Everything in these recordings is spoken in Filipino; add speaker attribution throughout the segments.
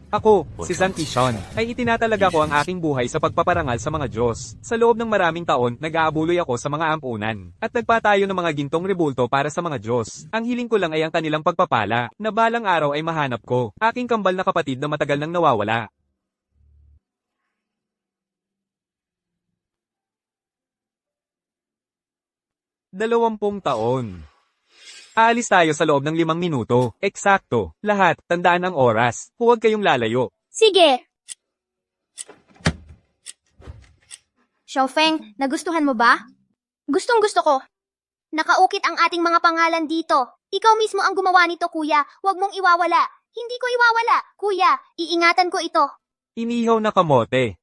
Speaker 1: Ako, si Santition, ay itinatalaga ko ang aking buhay sa pagpaparangal sa mga Diyos. Sa loob ng maraming taon, nag-aabuloy ako sa mga ampunan. At nagpatayo ng mga gintong rebulto para sa mga Diyos. Ang hiling ko lang ay ang kanilang pagpapala, na balang araw ay mahanap ko, aking kambal na kapatid na matagal nang nawawala. Dalawampung taon. Aalis tayo sa loob ng 5 minuto. Eksakto. Lahat, tandaan ang oras. Huwag kayong lalayo.
Speaker 2: Sige! Xiaofeng, nagustuhan mo ba? Gustong gusto ko. Nakaukit ang ating mga pangalan dito. Ikaw mismo ang gumawa nito, kuya. Huwag mong iwawala. Hindi ko iwawala. Kuya, iingatan ko ito.
Speaker 1: Inihaw na kamote.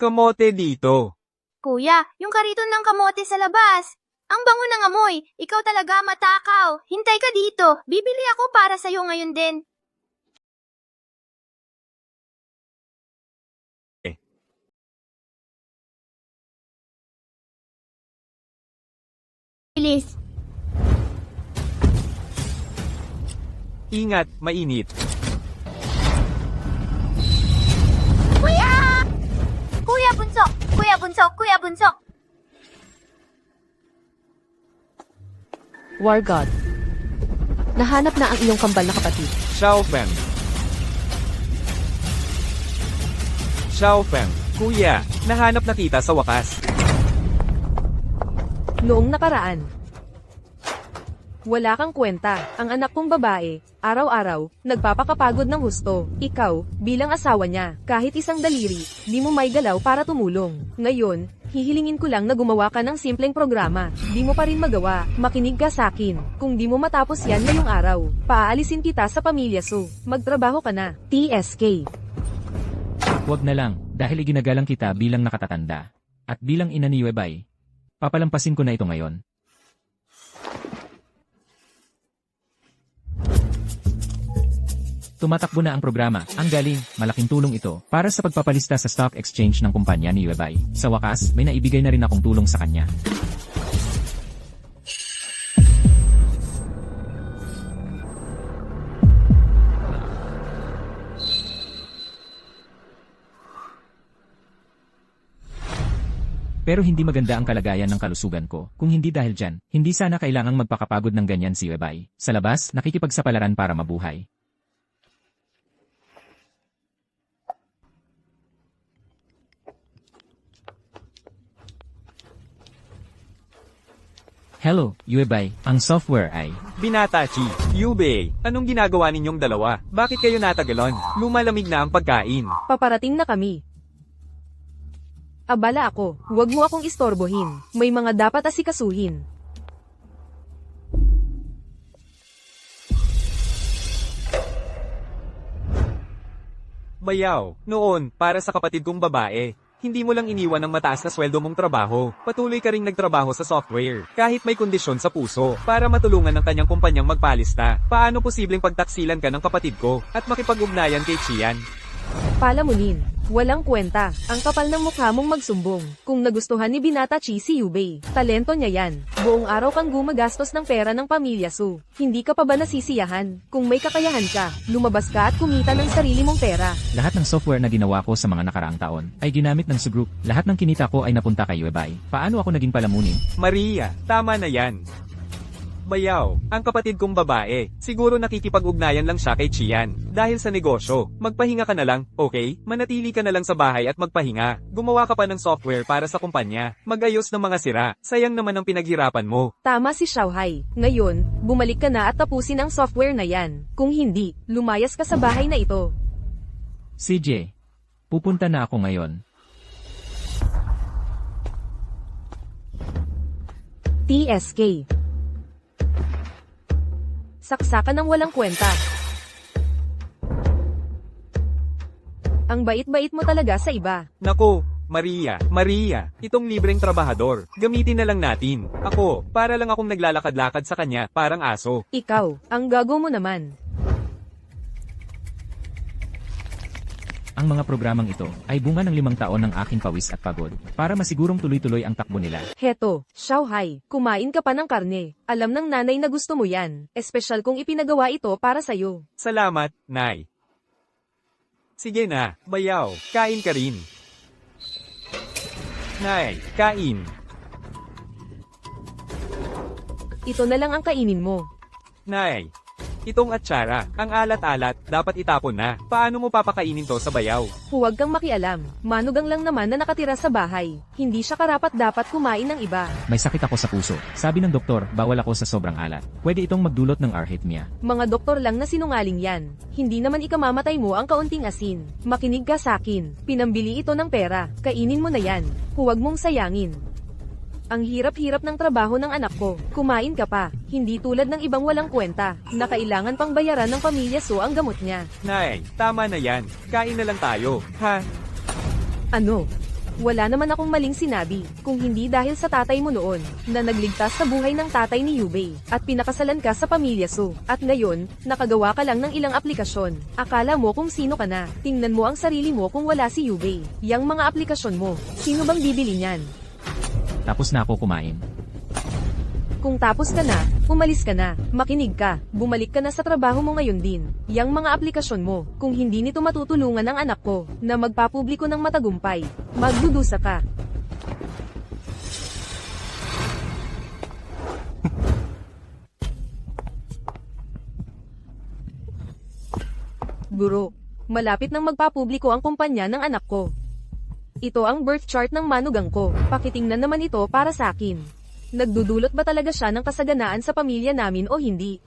Speaker 1: Kamote dito.
Speaker 2: Kuya, yung kariton ng kamote sa labas. Ang bango ng amoy. Ikaw talaga matakaw. Hintay ka dito. Bibili ako para sa'yo ngayon din. Bilis.
Speaker 1: Ingat, mainit.
Speaker 2: Kuya! Kuya Bunso! Kuya Bunso! Kuya Bunso!
Speaker 3: War God. Nahanap na ang iyong kambal na kapatid.
Speaker 1: Xiaofeng. Xiaofeng. Kuya, nahanap na kita sa wakas.
Speaker 3: Noong nakaraan. Wala kang kwenta. Ang anak kong babae, araw-araw, nagpapakapagod ng husto. Ikaw, bilang asawa niya, kahit isang daliri, di mo may galaw para tumulong. Ngayon, hihilingin ko lang na gumawa ka ng simpleng programa. Di mo pa rin magawa, makinig ka sakin. Kung di mo matapos yan ngayong araw, paaalisin kita sa pamilya so. Magtrabaho ka na. TSK.
Speaker 4: Huwag na lang, dahil iginagalang kita bilang nakatatanda. At bilang ina ni Yuebay. Papalampasin ko na ito ngayon. Tumatakbo na ang programa. Ang galing, malaking tulong ito para sa pagpapalista sa stock exchange ng kumpanya ni Yuebay. Sa wakas, may naibigay na rin akong tulong sa kanya. Pero hindi maganda ang kalagayan ng kalusugan ko. Kung hindi dahil dyan, hindi sana kailangang magpakapagod ng ganyan si Yuebay. Sa labas, nakikipagsapalaran para mabuhay. Hello, Yuebay. Ang software ay...
Speaker 1: Binatachi, Yubei, anong ginagawa ninyong dalawa? Bakit kayo natagalon? Lumalamig na ang pagkain.
Speaker 3: Paparating na kami. Abala ako, huwag mo akong istorbohin. May mga dapat asikasuhin.
Speaker 1: Bayaw, noon, para sa kapatid kong babae. Hindi mo lang iniwan ang mataas na sweldo mong trabaho. Patuloy ka ring nagtrabaho sa software, kahit may kondisyon sa puso, para matulungan ng kanyang kumpanyang magpalista. Paano posibleng pagtaksilan ka ng kapatid ko, at makipag-ugnayan kay Chian?
Speaker 3: Palamunin. Walang kwenta. Ang kapal ng mukha mong magsumbong. Kung nagustuhan ni Binata Chi si Yubei, talento niya yan. Buong araw kang gumagastos ng pera ng pamilya so. Hindi ka pa ba nasisiyahan? Kung may kakayahan ka, lumabas ka at kumita ng sarili mong pera.
Speaker 4: Lahat ng software na ginawa ko sa mga nakaraang taon ay ginamit ng Sugroup. Lahat ng kinita ko ay napunta kay Yuebay. Paano ako naging palamunin?
Speaker 1: Maria, tama na yan. Bayaw, ang kapatid kong babae, siguro nakikipag-ugnayan lang siya kay Chian. Dahil sa negosyo, magpahinga ka na lang, okay? Manatili ka na lang sa bahay at magpahinga. Gumawa ka pa ng software para sa kumpanya. Magayos ng mga sira. Sayang naman ang pinaghirapan mo.
Speaker 3: Tama si Xiaohai. Ngayon, bumalik ka na at tapusin ang software na yan. Kung hindi, lumayas ka sa bahay na ito.
Speaker 4: CJ, pupunta na ako ngayon.
Speaker 3: TSK. Saksakan ng walang kwenta. Ang bait-bait mo talaga sa iba.
Speaker 1: Nako, Maria, itong libreng trabahador. Gamitin na lang natin. Ako, para lang akong naglalakad-lakad sa kanya, parang aso.
Speaker 3: Ikaw, ang gago mo naman.
Speaker 4: Ang mga programang ito ay bunga ng 5 taon ng aking pawis at pagod para masigurong tuloy-tuloy ang takbo nila.
Speaker 3: Heto, Xiaohai, kumain ka pa ng karne. Alam ng nanay na gusto mo yan. Espesyal kung ipinagawa ito para sa'yo.
Speaker 1: Salamat, Nay. Sige na, bayaw, kain ka rin. Nay, kain.
Speaker 3: Ito na lang ang kainin mo.
Speaker 1: Nay, itong atsara, ang alat-alat, dapat itapon na. Paano mo papakainin to sa bayaw?
Speaker 3: Huwag kang makialam. Manugang lang naman na nakatira sa bahay. Hindi siya karapat-dapat kumain ng iba.
Speaker 4: May sakit ako sa puso. Sabi ng doktor, bawal ako sa sobrang alat. Pwede itong magdulot ng arrhythmia.
Speaker 3: Mga doktor lang na sinungaling yan. Hindi naman ikamamatay mo ang kaunting asin. Makinig ka sakin. Pinambili ito ng pera. Kainin mo na yan. Huwag mong sayangin. Ang hirap-hirap ng trabaho ng anak ko. Kumain ka pa. Hindi tulad ng ibang walang kwenta, na kailangan pang bayaran ng pamilya so ang gamot niya.
Speaker 1: Nay, tama na yan. Kain na lang tayo, ha?
Speaker 3: Ano? Wala naman akong maling sinabi, kung hindi dahil sa tatay mo noon, na nagligtas sa buhay ng tatay ni Yubei, at pinakasalan ka sa pamilya so, at ngayon, nakagawa ka lang ng ilang aplikasyon. Akala mo kung sino ka na, tingnan mo ang sarili mo kung wala si Yubei. Yang mga aplikasyon mo, sino bang bibili niyan?
Speaker 4: Tapos na ako kumain.
Speaker 3: Kung tapos ka na, umalis ka na, makinig ka, bumalik ka na sa trabaho mo ngayon din. Yang mga aplikasyon mo, kung hindi nito matutulungan ang anak ko, na magpapubliko ng matagumpay, magdudusa ka. Guro, malapit nang magpapubliko ang kumpanya ng anak ko. Ito ang birth chart ng manugang ko, pakitingnan naman ito para sa akin. Nagdudulot ba talaga siya ng kasaganaan sa pamilya namin o hindi?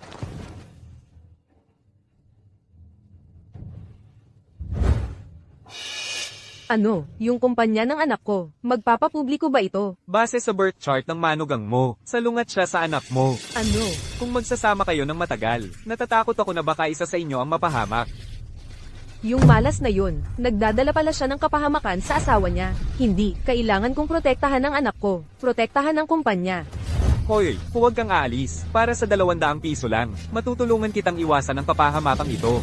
Speaker 3: Ano, yung kumpanya ng anak ko, magpapapubliko ba ito?
Speaker 1: Base sa birth chart ng manugang mo, salungat siya sa anak mo.
Speaker 3: Ano?
Speaker 1: Kung magsasama kayo ng matagal, natatakot ako na baka isa sa inyo ang mapahamak.
Speaker 3: Yung malas na yun, nagdadala pala siya ng kapahamakan sa asawa niya. Hindi, kailangan kong protektahan ang anak ko, protektahan ang kumpanya.
Speaker 1: Hoy, huwag kang aalis. Para sa 200 piso lang, matutulungan kitang iwasan ang kapahamakang ito.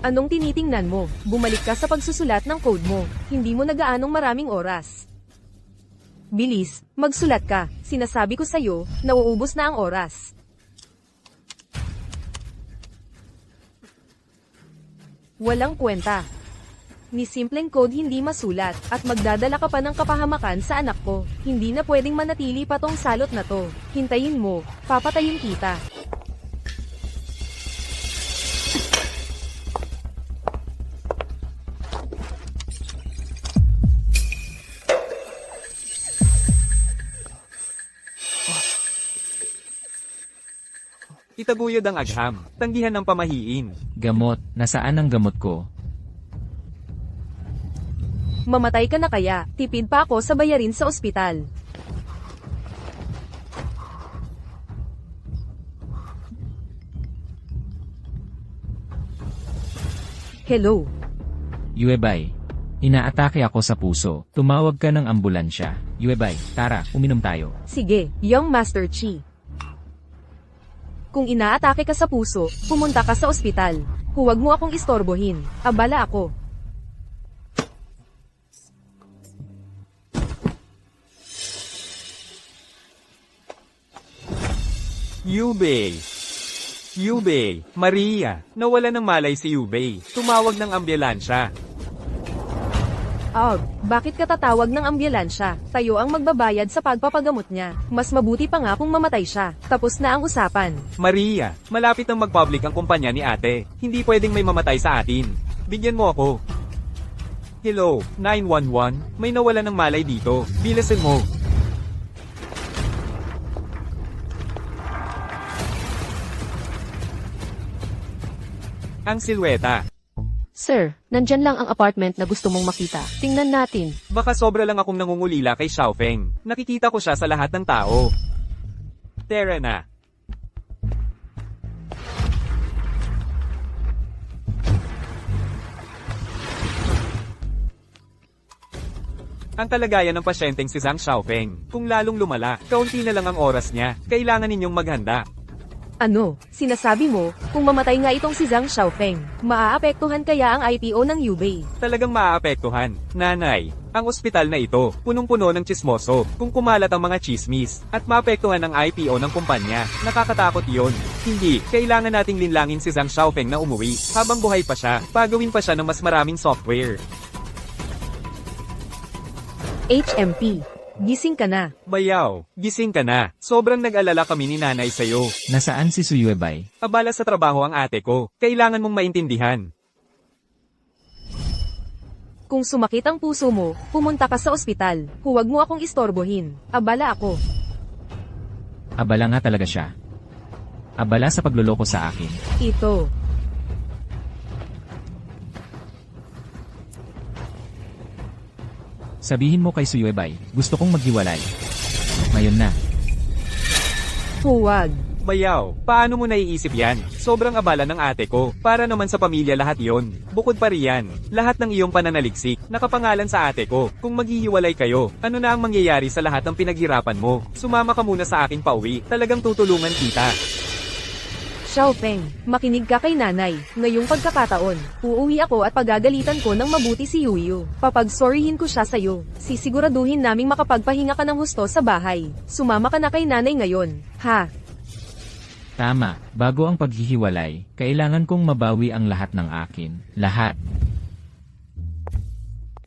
Speaker 3: Anong tinitingnan mo? Bumalik ka sa pagsusulat ng code mo. Hindi mo nagaanong maraming oras. Bilis, magsulat ka. Sinasabi ko sa'yo, nauubos na ang oras. Walang kwenta. Ni simpleng code hindi masulat, at magdadala ka pa ng kapahamakan sa anak ko. Hindi na pwedeng manatili pa tong salot na to. Hintayin mo, papatayin kita.
Speaker 1: Itaguyod ang agham, tanggihan ng pamahiin.
Speaker 4: Gamot, nasaan ang gamot ko?
Speaker 3: Mamatay ka na kaya, tipid pa ako sa bayarin sa ospital. Hello.
Speaker 4: Yuebay. Inaatake ako sa puso. Tumawag ka ng ambulansya. Yuebay, tara, uminom tayo.
Speaker 3: Sige, Young Master Chi. Kung inaatake ka sa puso, pumunta ka sa ospital. Huwag mo akong istorbohin. Abala ako.
Speaker 1: Yubei. Yubei. Maria. Nawala ng malay si Yubei. Tumawag ng ambulansya.
Speaker 3: Bakit ka tatawag ng ambulansya? Tayo ang magbabayad sa pagpapagamot niya. Mas mabuti pa nga kung mamatay siya. Tapos na ang usapan.
Speaker 1: Maria, malapit nang mag-public ang kumpanya ni ate. Hindi pwedeng may mamatay sa atin. Bigyan mo ako. Hello, 911. May nawala ng malay dito. Bilasin mo. Ang silweta.
Speaker 5: Sir, nandyan lang ang apartment na gusto mong makita. Tingnan natin.
Speaker 1: Baka sobra lang akong nangungulila kay Xiaofeng. Nakikita ko siya sa lahat ng tao. Tara na. Ang kalagayan ng pasyenteng si Zhang Xiaofeng. Kung lalong lumala, kaunti na lang ang oras niya. Kailangan ninyong maghanda.
Speaker 3: Ano, sinasabi mo, kung mamatay nga itong si Zhang Xiaofeng, maaapektuhan kaya ang IPO ng Yubei?
Speaker 1: Talagang maaapektuhan. Nanay, Ang ospital na ito, punong-puno ng tsismoso, kung kumalat ang mga chismis, at maapektuhan ang IPO ng kumpanya. Nakakatakot yon. Hindi, kailangan nating linlangin si Zhang Xiaofeng na umuwi. Habang buhay pa siya, pagawin pa siya ng mas maraming software.
Speaker 3: HMP. Gising ka na.
Speaker 1: Bayaw, gising ka na. Sobrang nag-alala kami ni nanay sa'yo.
Speaker 4: Nasaan si Suyuebay?
Speaker 1: Abala sa trabaho ang ate ko. Kailangan mong maintindihan.
Speaker 3: Kung sumakit ang puso mo, pumunta ka sa ospital. Huwag mo akong istorbohin. Abala ako.
Speaker 4: Abala nga talaga siya. Abala sa pagluloko sa akin.
Speaker 3: Ito.
Speaker 4: Sabihin mo kay Suyuebay, gusto kong maghiwalay. Ngayon na.
Speaker 3: Huwag.
Speaker 1: Bayaw, paano mo naiisip yan? Sobrang abala ng ate ko. Para naman sa pamilya lahat yon. Bukod pa riyan, lahat ng iyong pananaliksik, nakapangalan sa ate ko. Kung maghihiwalay kayo, ano na ang mangyayari sa lahat ng pinaghirapan mo? Sumama ka muna sa aking pauwi. Talagang tutulungan kita.
Speaker 3: Xiaofeng, makinig ka kay nanay. Ngayong pagkakataon, uuwi ako at pagagalitan ko ng mabuti si Yuyu. Papagsorryhin ko siya sa'yo. Sisiguraduhin naming makapagpahinga ka ng husto sa bahay. Sumama ka na kay nanay ngayon, ha?
Speaker 4: Tama, bago ang paghihiwalay, kailangan kong mabawi ang lahat ng akin. Lahat.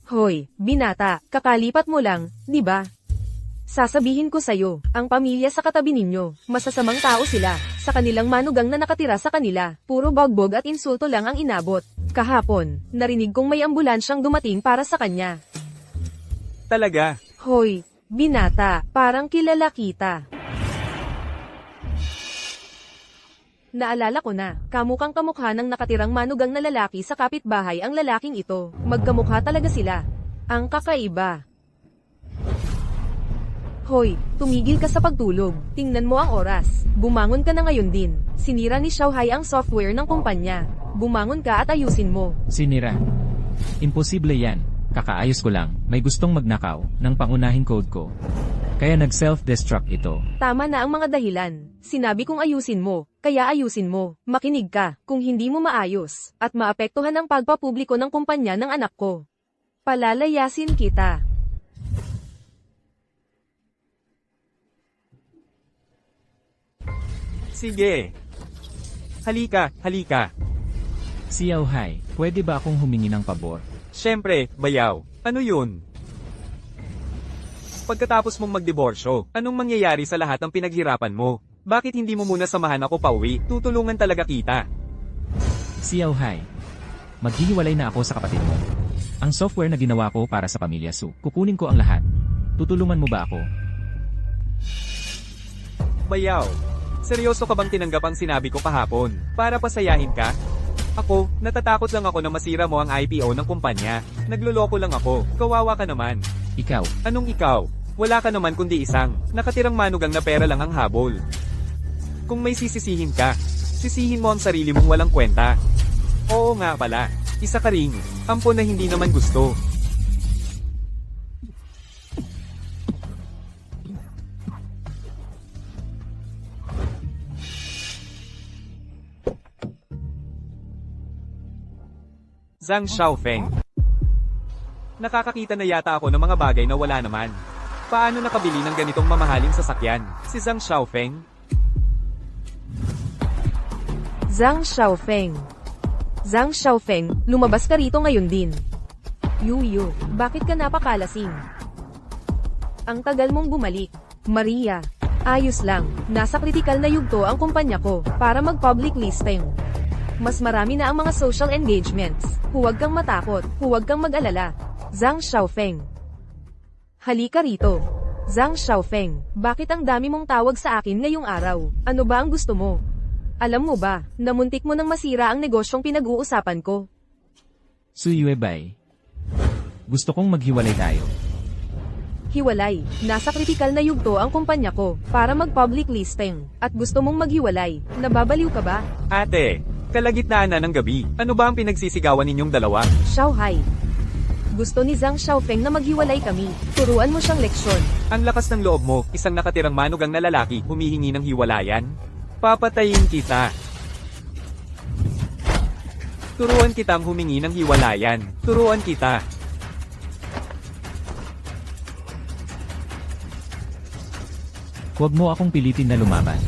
Speaker 3: Hoy, binata, kakalipat mo lang, di ba? Sasabihin ko sa'yo, ang pamilya sa katabi ninyo, masasamang tao sila, sa kanilang manugang na nakatira sa kanila, puro bogbog at insulto lang ang inabot. Kahapon, narinig kong may ambulansyang dumating para sa kanya.
Speaker 1: Talaga.
Speaker 3: Hoy, binata, parang kilala kita. Naalala ko na, kamukang kamukha ng nakatirang manugang na lalaki sa kapitbahay ang lalaking ito. Magkamukha talaga sila. Ang kakaiba. Hoy, tumigil ka sa pagtulog. Tingnan mo ang oras. Bumangon ka na ngayon din. Sinira ni Xiaohai ang software ng kumpanya. Bumangon ka at ayusin mo.
Speaker 4: Sinira. Imposible yan. Kakaayos ko lang. May gustong magnakaw ng pangunahing code ko. Kaya nag-self-destruct ito.
Speaker 3: Tama na ang mga dahilan. Sinabi kong ayusin mo, kaya ayusin mo. Makinig ka, kung hindi mo maayos, at maapektuhan ang pagpapubliko ng kumpanya ng anak ko. Palalayasin kita.
Speaker 1: Sige. Halika, halika.
Speaker 4: Xiaohai, pwede ba akong humingi ng pabor?
Speaker 1: Siyempre, bayaw. Ano yun? Pagkatapos mong magdiborsyo, anong mangyayari sa lahat ng pinaghirapan mo? Bakit hindi mo muna samahan ako pauwi? Tutulungan talaga kita.
Speaker 4: Xiaohai, maghihiwalay na ako sa kapatid mo. Ang software na ginawa ko para sa pamilya Su, kukunin ko ang lahat. Tutulungan mo ba ako?
Speaker 1: Bayaw. Seryoso ka bang tinanggap ang sinabi ko kahapon? Para pasayahin ka? Ako, natatakot lang ako na masira mo ang IPO ng kumpanya. Nagloloko lang ako. Kawawa ka naman.
Speaker 4: Ikaw,
Speaker 1: Anong ikaw? Wala ka naman kundi isang nakatirang manugang na pera lang ang habol. Kung may sisisihin ka, sisihin mo ang sarili mong walang kwenta. Oo nga pala, isa ka ring ampon na hindi naman gusto. Zhang Xiaofeng. Nakakakita na yata ako ng mga bagay na wala naman. Paano nakabili ng ganitong mamahaling sasakyan? Si Zhang Xiaofeng?
Speaker 3: Zhang Xiaofeng. Zhang Xiaofeng, lumabas ka rito ngayon din. Yuyu, bakit ka napakalasing? Ang tagal mong bumalik. Maria, ayos lang. Nasa kritikal na yugto ang kumpanya ko para mag-public listing. Mas marami na ang mga social engagements. Huwag kang matakot, huwag kang mag-alala. Zhang Xiaofeng. Halika rito. Zhang Xiaofeng, bakit ang dami mong tawag sa akin ngayong araw? Ano ba ang gusto mo? Alam mo ba, namuntik mo nang masira ang negosyong pinag-uusapan ko.
Speaker 4: Suyuebay. Gusto kong maghiwalay tayo.
Speaker 3: Hiwalay, nasa kritikal na yugto ang kumpanya ko para mag-public listing. At gusto mong maghiwalay, nababaliw ka ba?
Speaker 1: Ate, kalagitnaan na ng gabi. Ano ba ang pinagsisigawan ninyong dalawa?
Speaker 3: Xiaohai. Gusto ni Zhang Xiaofeng na maghiwalay kami. Turuan mo siyang leksyon.
Speaker 1: Ang lakas ng loob mo, isang nakatirang manugang na lalaki humihingi ng hiwalayan? Papatayin kita. Turuan kitang humingi ng hiwalayan. Turuan kita.
Speaker 4: Huwag mo akong pilitin na lumaban.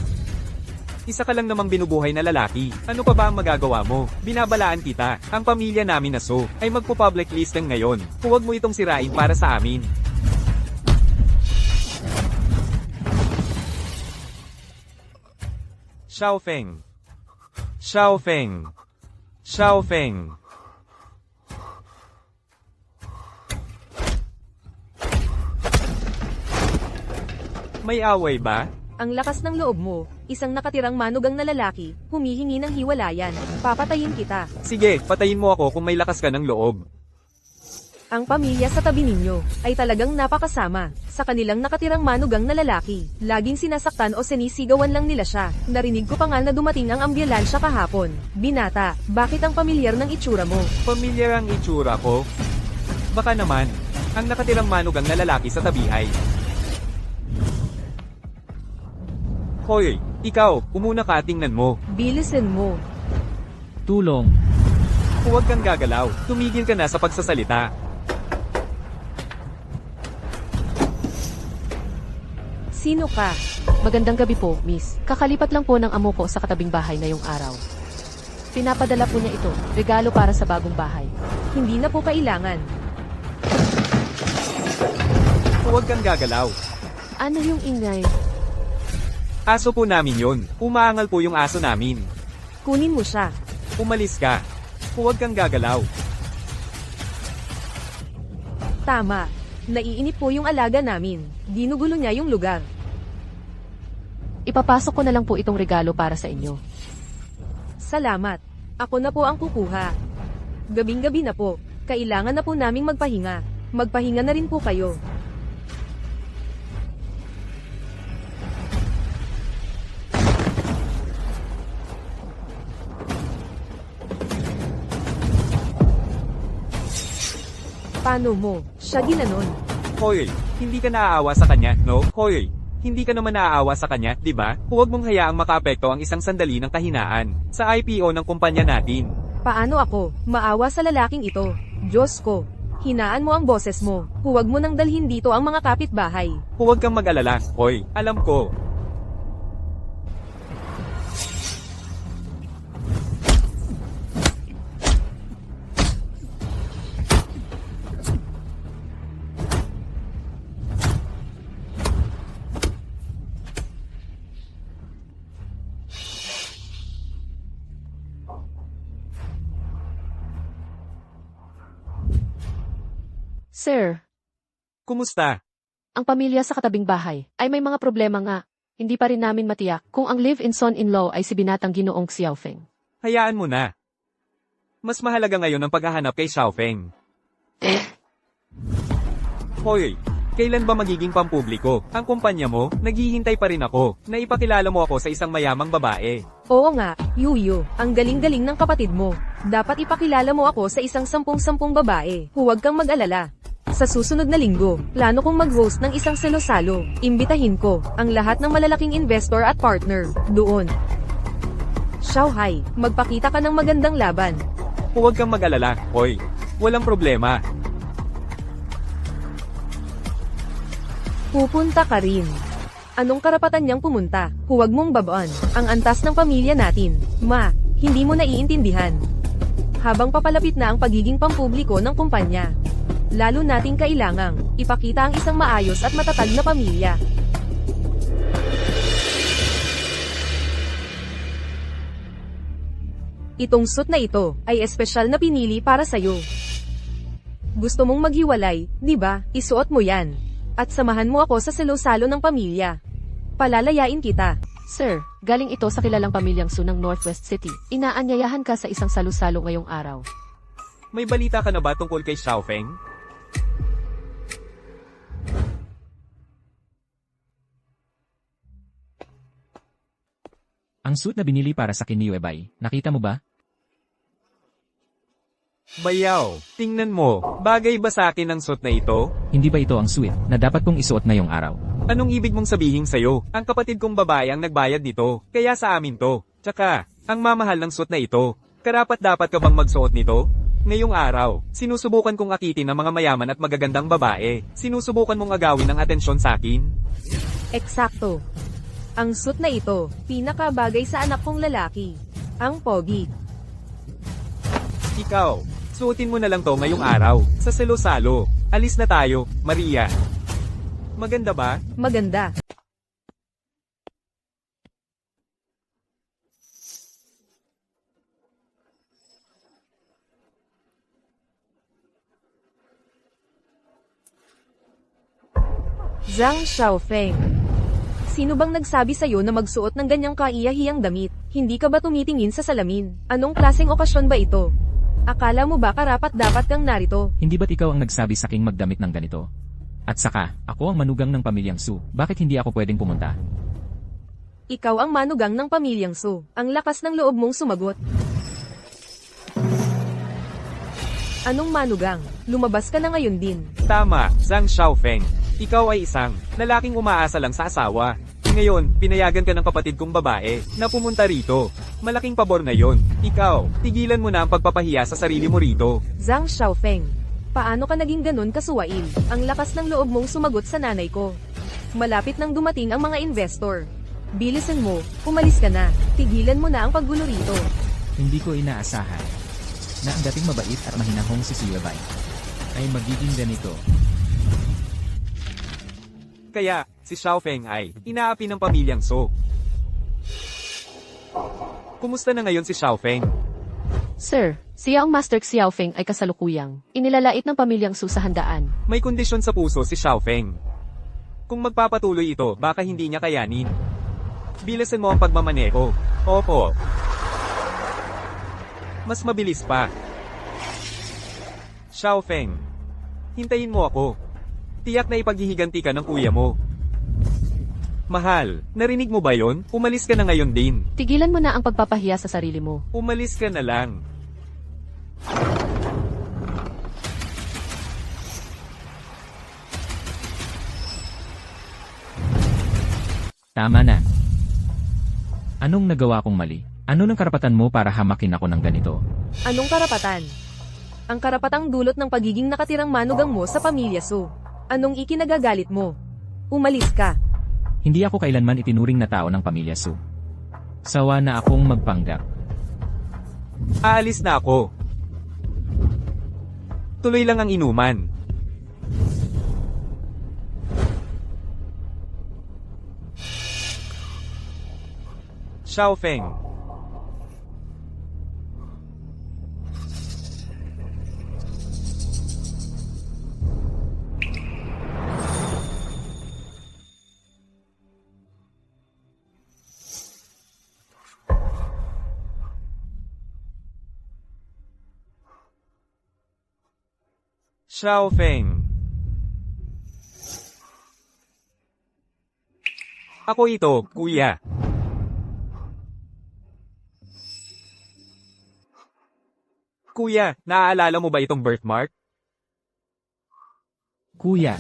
Speaker 1: Isa ka lang namang binubuhay na lalaki. Ano pa ba ang magagawa mo? Binabalaan kita. Ang pamilya namin na So ay magpo-public listing ngayon. Huwag mo itong sirain para sa amin. Xiaofeng. Xiaofeng. Xiaofeng. May away ba?
Speaker 3: Ang lakas ng loob mo, isang nakatirang manugang na lalaki, humihingi ng hiwalayan, papatayin kita.
Speaker 1: Sige, patayin mo ako kung may lakas ka ng loob.
Speaker 3: Ang pamilya sa tabi ninyo, ay talagang napakasama, sa kanilang nakatirang manugang na lalaki. Laging sinasaktan o sinisigawan lang nila siya. Narinig ko pa nga na dumating ang ambulansya kahapon. Binata, bakit ang pamilyar ng itsura mo?
Speaker 1: Pamilyar ang itsura ko? Baka naman, ang nakatirang manugang na lalaki sa tabi ay... Hoy, ikaw, umuna ka, tingnan mo.
Speaker 3: Bilisin mo.
Speaker 4: Tulong.
Speaker 1: Huwag kang gagalaw, tumigil ka na sa pagsasalita.
Speaker 3: Sino ka?
Speaker 5: Magandang gabi po, miss. Kakalipat lang po ng amo ko sa katabing bahay ngayong araw. Pinapadala po niya ito, regalo para sa bagong bahay.
Speaker 3: Hindi na po kailangan.
Speaker 1: Huwag kang gagalaw.
Speaker 5: Ano yung ingay?
Speaker 1: Aso po namin yon. Umaangal po yung aso namin.
Speaker 3: Kunin mo siya.
Speaker 1: Umalis ka. Huwag kang gagalaw.
Speaker 3: Tama. Naiinip po yung alaga namin. Ginugulo niya yung lugar.
Speaker 5: Ipapasok ko na lang po itong regalo para sa inyo.
Speaker 3: Salamat. Ako na po ang kukuha. Gabing-gabi na po. Kailangan na po naming magpahinga. Magpahinga na rin po kayo. Paano mo? Siya ginanon.
Speaker 1: Hoy, hindi ka naaawa sa kanya, no? Hoy, hindi ka naman naaawa sa kanya, di ba? Huwag mong hayaang makaapekto ang isang sandali ng kahinaan sa IPO ng kumpanya natin.
Speaker 3: Paano ako maawa sa lalaking ito? Diyos ko. Hinaan mo ang boses mo. Huwag mo nang dalhin dito ang mga kapitbahay.
Speaker 1: Huwag kang mag-alala, hoy, alam ko.
Speaker 5: Sir,
Speaker 1: Kumusta?
Speaker 5: ang pamilya sa katabing bahay ay may mga problema nga. Hindi pa rin namin matiyak kung ang live-in son-in-law ay si binatang Ginoong Xiaofeng.
Speaker 1: Hayaan mo na. Mas mahalaga ngayon ang paghahanap kay Xiaofeng. Hoy, kailan ba magiging pampubliko ang kumpanya mo? Naghihintay pa rin ako na ipakilala mo ako sa isang mayamang babae.
Speaker 3: Oo nga, Yuyo, ang galing-galing ng kapatid mo. Dapat ipakilala mo ako sa isang 10-10 babae. Huwag kang mag-alala. Sa susunod na linggo, plano kong mag-host ng isang salo-salo. Imbitahin ko ang lahat ng malalaking investor at partner doon. Xiaohai, magpakita ka ng magandang laban.
Speaker 1: Huwag kang mag-alala, hoy. Walang problema.
Speaker 3: Pupunta ka rin. Anong karapatan niyang pumunta? Huwag mong babaan. Ang antas ng pamilya natin. Ma, hindi mo naiintindihan. Habang papalapit na ang pagiging pampubliko ng kumpanya, lalo nating kailangang ipakita ang isang maayos at matatag na pamilya. Itong suit na ito ay espesyal na pinili para sa'yo. Gusto mong maghiwalay, di ba? Isuot mo yan. At samahan mo ako sa salo-salo ng pamilya. Palalayain kita.
Speaker 5: Sir, galing ito sa kilalang pamilyang Su ng Northwest City. Inaanyayahan ka sa isang salo-salo ngayong araw.
Speaker 1: May balita ka na ba tungkol kay Xiaofeng?
Speaker 4: Ang suit na binili para sa akin ni Webay, nakita mo ba?
Speaker 1: Bayaw, tingnan mo, bagay ba sa akin ang suit na ito?
Speaker 4: Hindi ba ito ang suit na dapat kong isuot ngayong araw?
Speaker 1: Anong ibig mong sabihin sa'yo? Ang kapatid kong babae ang nagbayad nito, kaya sa amin to. Tsaka, ang mamahal ng suit na ito, karapat dapat ka bang magsuot nito? Ngayong araw, sinusubukan kong akitin ng mga mayaman at magagandang babae. Sinusubukan mong agawin ng atensyon sa akin.
Speaker 3: Eksakto. Ang suit na ito, pinakabagay sa anak kong lalaki. Ang pogi.
Speaker 1: Ikaw, suotin mo na lang to ngayong araw, sa salo-salo. Alis na tayo, Maria. Maganda ba?
Speaker 3: Maganda. Zhang Xiaofeng. Sino bang nagsabi sa'yo na magsuot ng ganyang kaiyahiyang damit? Hindi ka ba tumitingin sa salamin? Anong klaseng okasyon ba ito? Akala mo ba karapat-dapat kang narito?
Speaker 4: Hindi ba't ikaw ang nagsabi sa aking magdamit ng ganito? At saka, ako ang manugang ng pamilyang Su. Bakit hindi ako pwedeng pumunta?
Speaker 3: Ikaw ang manugang ng pamilyang Su. Ang lakas ng loob mong sumagot. Anong manugang? Lumabas ka na ngayon din.
Speaker 1: Tama, Zhang Xiaofeng. Ikaw ay isang lalaking umaasa lang sa asawa. Ngayon, pinayagan ka ng kapatid kong babae na pumunta rito. Malaking pabor na yon. Ikaw, tigilan mo na ang pagpapahiya sa sarili mo rito.
Speaker 3: Zhang Xiaofeng. Paano ka naging ganun kasuwail? Ang lakas ng loob mong sumagot sa nanay ko. Malapit nang dumating ang mga investor. Bilisan mo, umalis ka na. Tigilan mo na ang paggulo rito.
Speaker 4: Hindi ko inaasahan na ang dating mabait at mahinahong si Xiaobai ay magiging ganito.
Speaker 1: Kaya, si Xiaofeng ay inaapi ng pamilyang So. Kumusta na ngayon si Xiaofeng?
Speaker 5: Sir, siya ang Master Xiaofeng ay kasalukuyang inilalait ng pamilyang Su sa handaan.
Speaker 1: May kondisyon sa puso si Xiaofeng. Kung magpapatuloy ito, baka hindi niya kayanin. Bilisan mo ang pagmamaneho. Opo. Mas mabilis pa. Xiaofeng, hintayin mo ako. Tiyak na ipaghihiganti ka ng kuya mo. Mahal, narinig mo ba yon? Umalis ka na ngayon din.
Speaker 5: Tigilan mo na ang pagpapahiya sa sarili mo.
Speaker 1: Umalis ka na lang.
Speaker 4: Tama na. Anong nagawa kong mali? Ano ng karapatan mo para hamakin ako ng ganito?
Speaker 3: Anong karapatan? Ang karapatang dulot ng pagiging nakatirang manugang mo sa pamilya Su. Anong ikinagagalit mo? Umalis ka.
Speaker 4: Hindi ako kailanman itinuring na tao ng pamilya Su. Sawa na akong magpanggap.
Speaker 1: Aalis na ako. Tuloy lang ang inuman. Xiaofeng. Xiaofeng. Ako ito, kuya. Kuya, naaalala mo ba itong birthmark?
Speaker 4: Kuya.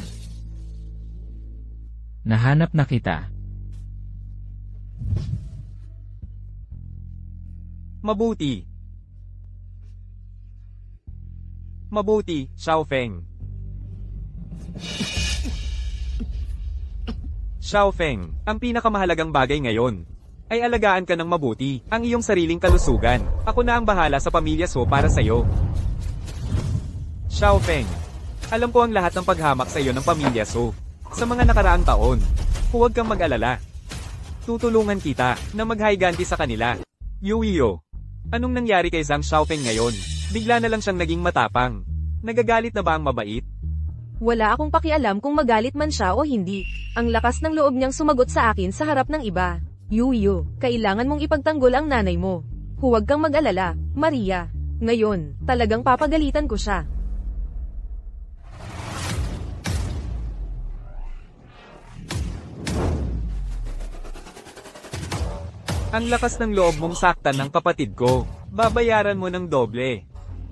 Speaker 4: Nahanap na kita.
Speaker 1: Mabuti. Mabuti, Xiaofeng. Xiaofeng, ang pinakamahalagang bagay ngayon ay alagaan ka ng mabuti ang iyong sariling kalusugan. Ako na ang bahala sa pamilya So para sa'yo. Xiaofeng, alam ko ang lahat ng paghamak sa iyo ng pamilya So sa mga nakaraang taon. Huwag kang mag-alala. Tutulungan kita na maghayganti sa kanila. Yuyo, anong nangyari kay Zhang Xiaofeng ngayon? Bigla na lang siyang naging matapang. Nagagalit na ba ang mabait?
Speaker 3: Wala akong pakialam kung magalit man siya o hindi. Ang lakas ng loob niyang sumagot sa akin sa harap ng iba. Yuyo, kailangan mong ipagtanggol ang nanay mo. Huwag kang mag-alala, Maria. Ngayon, talagang papagalitan ko siya.
Speaker 1: Ang lakas ng loob mong saktan ng kapatid ko. Babayaran mo ng doble.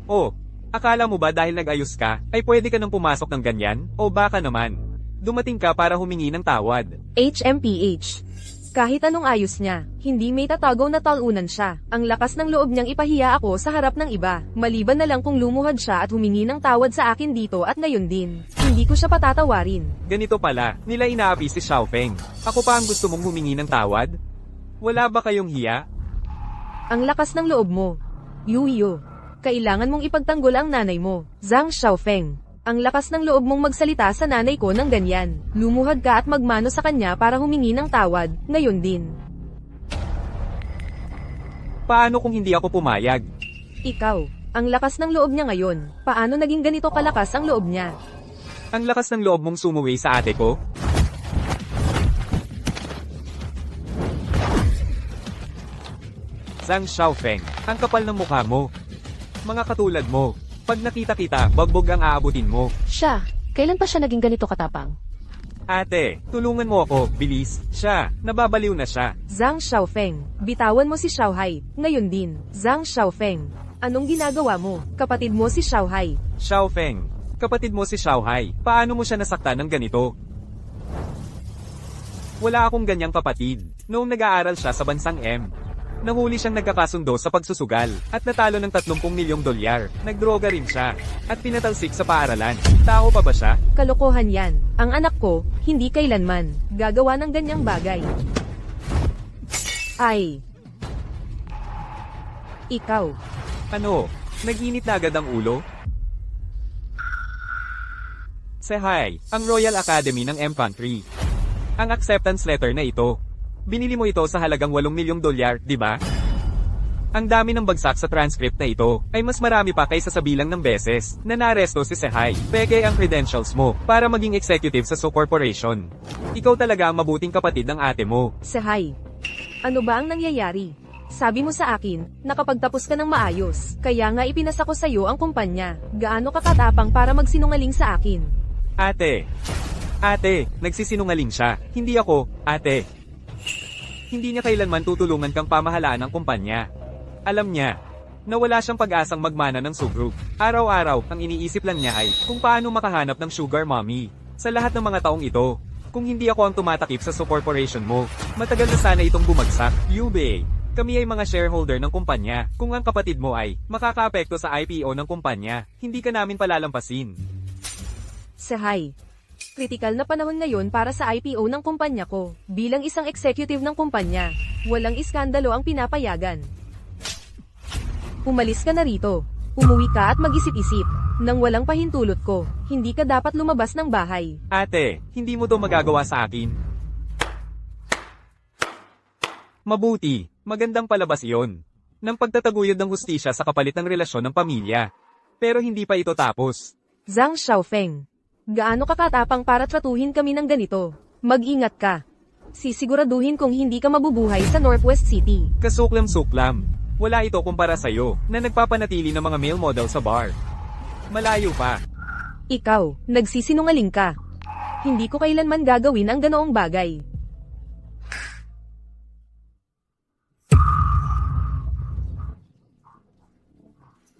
Speaker 1: Oh, akala mo ba dahil nag-ayos ka, ay pwede ka nang pumasok ng ganyan? O baka naman, dumating ka para humingi ng tawad.
Speaker 3: HMPH. Kahit anong ayos niya, hindi may tatagaw na talunan siya. Ang lakas ng loob niyang ipahiya ako sa harap ng iba. Maliban na lang kung lumuhad siya at humingi ng tawad sa akin dito at ngayon din. Hindi ko siya patatawarin.
Speaker 1: Ganito pala, nila inaapi si Xiaofeng. Ako pa ang gusto mong humingi ng tawad? Wala ba kayong hiya?
Speaker 3: Ang lakas ng loob mo. Yuyo. Kailangan mong ipagtanggol ang nanay mo. Zhang Xiaofeng. Ang lakas ng loob mong magsalita sa nanay ko ng ganyan. Lumuhad ka at magmano sa kanya para humingi ng tawad, ngayon din.
Speaker 1: Paano kung hindi ako pumayag?
Speaker 3: Ikaw, ang lakas ng loob niya ngayon. Paano naging ganito kalakas ang loob niya?
Speaker 1: Ang lakas ng loob mong sumuwi sa ate ko? Zhang Xiaofeng, ang kapal ng mukha mo. Mga katulad mo. Pag nakita kita, bagbog ang aabutin mo.
Speaker 5: Siya, kailan pa siya naging ganito katapang?
Speaker 1: Ate, tulungan mo ako, bilis. Siya, nababaliw na siya.
Speaker 3: Zhang Xiaofeng, bitawan mo si Xiaohai, ngayon din. Zhang Xiaofeng, anong ginagawa mo? Kapatid mo si Xiaohai.
Speaker 1: Xiaofeng, kapatid mo si Xiaohai, paano mo siya nasaktan ng ganito? Wala akong ganyang kapatid. Noong nag-aaral siya sa bansang M, nahuli siyang nagkakasundo sa pagsusugal, at natalo ng 30 milyong dolyar. Nagdroga rin siya, at pinatalsik sa paaralan. Tao pa ba siya?
Speaker 3: Kalokohan yan. Ang anak ko, hindi kailanman, gagawa ng ganyang bagay. Ay. Ikaw.
Speaker 1: Ano? Nag-init na agad ang ulo? Sehai, ang Royal Academy ng M-Country. Ang acceptance letter na ito. Binili mo ito sa halagang 8 milyong dolyar, di ba? Ang dami ng bagsak sa transcript na ito, ay mas marami pa kaysa sa bilang ng beses, na naaresto si Sehai. Peke ang credentials mo, para maging executive sa So Corporation. Ikaw talaga ang mabuting kapatid ng ate mo.
Speaker 3: Sehai. Ano ba ang nangyayari? Sabi mo sa akin, nakapagtapos ka ng maayos, kaya nga ipinasa ko sa'yo ang kumpanya. Gaano ka katapang para magsinungaling sa akin?
Speaker 1: Ate, nagsisinungaling siya. Hindi ako, ate. Hindi niya kailanman tutulungan kang pamahalaan ng kumpanya. Alam niya, na wala siyang pag-asang magmana ng So Group. Araw-araw, ang iniisip lang niya ay, kung paano makahanap ng sugar mommy. Sa lahat ng mga taong ito, kung hindi ako ang tumatakip sa So Corporation mo, matagal na sana itong bumagsak. Yube, kami ay mga shareholder ng kumpanya. Kung ang kapatid mo ay, makakaapekto sa IPO ng kumpanya, hindi ka namin palalampasin.
Speaker 3: Sehai. Kritikal na panahon ngayon para sa IPO ng kumpanya ko. Bilang isang executive ng kumpanya, walang iskandalo ang pinapayagan. Umalis ka na rito. Umuwi ka at mag-isip-isip. Nang walang pahintulot ko, hindi ka dapat lumabas ng bahay.
Speaker 1: Ate, hindi mo to magagawa sa akin. Mabuti, magandang palabas iyon. Nang pagtataguyod ng hustisya sa kapalit ng relasyon ng pamilya. Pero hindi pa ito tapos.
Speaker 3: Zhang Xiaofeng. Gaano kakatapang para tratuhin kami ng ganito? Mag-ingat ka. Sisiguraduhin kong hindi ka mabubuhay sa Northwest City.
Speaker 1: Kasuklam-suklam. Wala ito kumpara sa'yo, na nagpapanatili ng mga male model sa bar. Malayo pa.
Speaker 3: Ikaw, nagsisinungaling ka. Hindi ko kailanman gagawin ang ganoong bagay.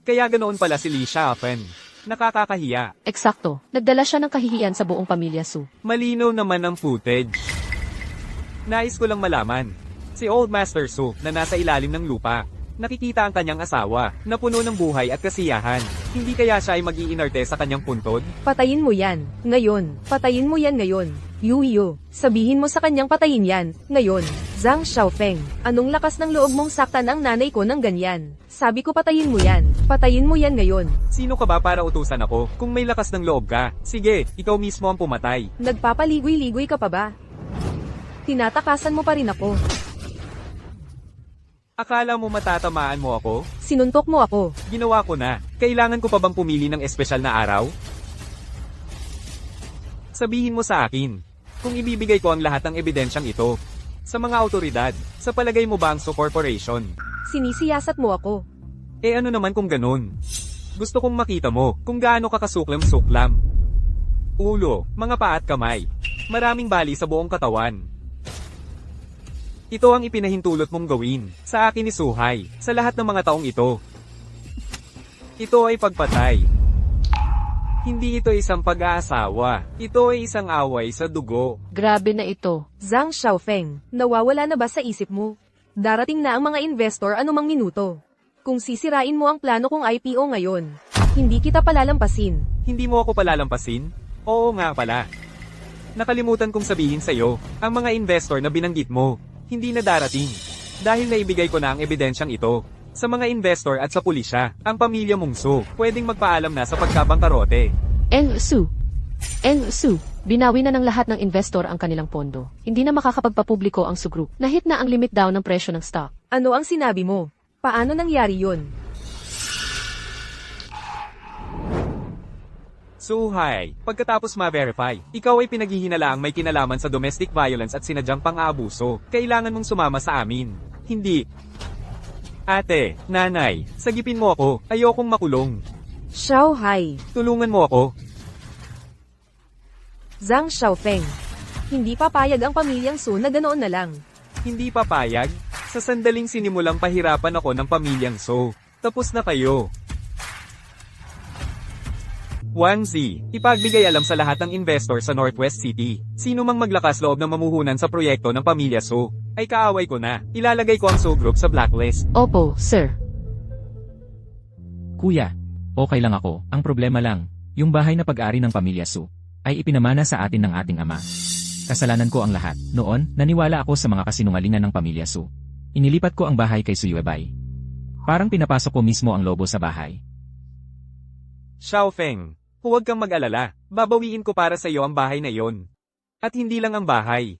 Speaker 1: Kaya ganoon pala si Li Xiaofen. Nakakakahiya.
Speaker 5: Eksakto, nagdala siya ng kahihiyan sa buong pamilya Su.
Speaker 1: Malinaw naman ang footage. Nais ko lang malaman. Si Old Master Su, na nasa ilalim ng lupa. Nakikita ang kanyang asawa, na puno ng buhay at kasiyahan. Hindi kaya siya ay mag-iinarte sa kanyang puntod?
Speaker 3: Patayin mo yan, ngayon. Patayin mo yan ngayon. Yuyo, sabihin mo sa kanyang patayin yan, ngayon. Zhang Xiaofeng, anong lakas ng loob mong saktan ang nanay ko ng ganyan? Sabi ko patayin mo yan. Patayin mo yan ngayon.
Speaker 1: Sino ka ba para utusan ako? Kung may lakas ng loob ka, sige, ikaw mismo ang pumatay.
Speaker 3: Nagpapaligoy-ligoy ka pa ba? Tinatakasan mo pa rin ako.
Speaker 1: Akala mo matatamaan mo ako?
Speaker 3: Sinuntok mo ako.
Speaker 1: Ginawa ko na. Kailangan ko pa bang pumili ng espesyal na araw? Sabihin mo sa akin, kung ibibigay ko ang lahat ng ebidensyang ito, sa mga autoridad, sa palagay mo ba ang So Corporation?
Speaker 3: Sinisiyasat mo ako.
Speaker 1: Eh ano naman kung ganun? Gusto kong makita mo, kung gaano ka kasuklam-suklam. Ulo, mga paa at kamay. Maraming bali sa buong katawan. Ito ang ipinahintulot mong gawin, sa akin ni Suhai, sa lahat ng mga taong ito. Ito ay pagpatay. Hindi ito isang pag-aasawa. Ito ay isang away sa dugo.
Speaker 5: Grabe na ito.
Speaker 3: Zhang Xiaofeng, nawawala na ba sa isip mo? Darating na ang mga investor anumang minuto. Kung sisirain mo ang plano kong IPO ngayon, hindi kita palalampasin.
Speaker 1: Hindi mo ako palalampasin? Oo nga pala. Nakalimutan kong sabihin sa'yo, ang mga investor na binanggit mo, hindi na darating. Dahil naibigay ko na ang ebidensyang ito. Sa mga investor at sa pulisya, ang pamilya mong Su, pwedeng magpaalam na sa pagkabangkarote.
Speaker 5: Eng Su, binawi na ng lahat ng investor ang kanilang pondo. Hindi na makakapagpapubliko ang Su Group. Nahit na ang limit down ng presyo ng stock.
Speaker 3: Ano ang sinabi mo? Paano nangyari yon?
Speaker 1: Suhay, pagkatapos ma-verify, ikaw ay pinaghihinalaang may kinalaman sa domestic violence at sinadyang pang-aabuso. Kailangan mong sumama sa amin. Hindi. Ate, nanay, sagipin mo ako. Ayokong makulong.
Speaker 3: Xiao Hai,
Speaker 1: Tulungan mo ako.
Speaker 3: Zhang Xiaofeng. Hindi papayag ang pamilyang Su na ganoon na lang.
Speaker 1: Hindi papayag. Sa sandaling sinimulang pahirapan ako ng pamilyang So. Tapos na kayo. 1Z, ipagbigay alam sa lahat ng investor sa Northwest City. Sino mang maglakas loob ng mamuhunan sa proyekto ng pamilya So, ay kaaway ko na. Ilalagay ko ang So Group sa blacklist.
Speaker 5: Opo, sir.
Speaker 4: Kuya, okay lang ako. Ang problema lang, yung bahay na pag-ari ng pamilya Su, ay ipinamana sa atin ng ating ama. Kasalanan ko ang lahat. Noon, naniwala ako sa mga kasinungalingan ng pamilya Su. Inilipat ko ang bahay kay Su Yuebay. Parang pinapasok ko mismo ang lobo sa bahay.
Speaker 1: Xiaofeng, huwag kang mag-alala. Babawiin ko para sa iyo ang bahay na yon. At hindi lang ang bahay.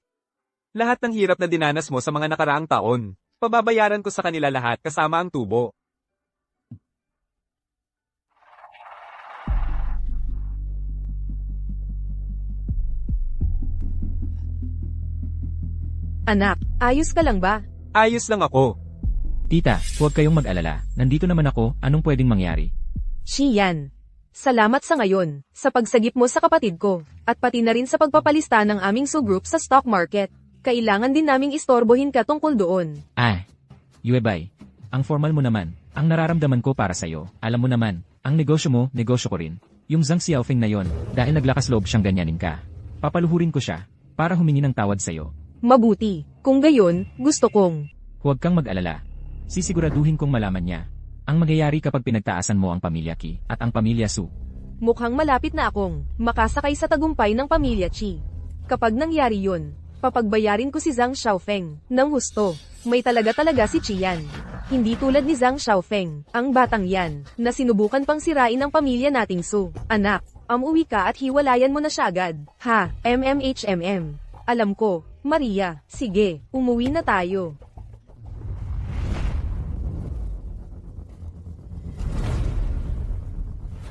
Speaker 1: Lahat ng hirap na dinanas mo sa mga nakaraang taon, pababayaran ko sa kanila lahat kasama ang tubo.
Speaker 3: Anak, ayos ka lang ba?
Speaker 1: Ayos lang ako.
Speaker 4: Tita, huwag kayong mag-alala. Nandito naman ako, anong pwedeng mangyari?
Speaker 3: Xian. Salamat sa ngayon, sa pagsagip mo sa kapatid ko, at pati na rin sa pagpapalista ng aming Su Group sa stock market. Kailangan din naming istorbohin ka tungkol doon.
Speaker 4: Yuebay, ang formal mo naman, ang nararamdaman ko para sa'yo. Alam mo naman, ang negosyo mo, negosyo ko rin. Yung Zhang Xiaofeng na yon, dahil naglakas loob siyang ganyanin ka. Papaluhurin ko siya, para humingi ng tawad sa'yo.
Speaker 3: Mabuti, kung gayon, gusto kong.
Speaker 4: Huwag kang mag-alala. Sisiguraduhin kong malaman niya ang mangyayari kapag pinagtaasan mo ang pamilya Qi at ang pamilya Su.
Speaker 3: Mukhang malapit na akong makasakay sa tagumpay ng pamilya Qi. Kapag nangyari yun, papagbayarin ko si Zhang Xiaofeng ng husto. May talaga si Qian. Hindi tulad ni Zhang Xiaofeng, ang batang yan, na sinubukan pang sirain ang pamilya nating Su. Anak, umuwi ka at hiwalayan mo na siya agad. Ha, MMHMM. Alam ko, Maria, sige, umuwi na tayo.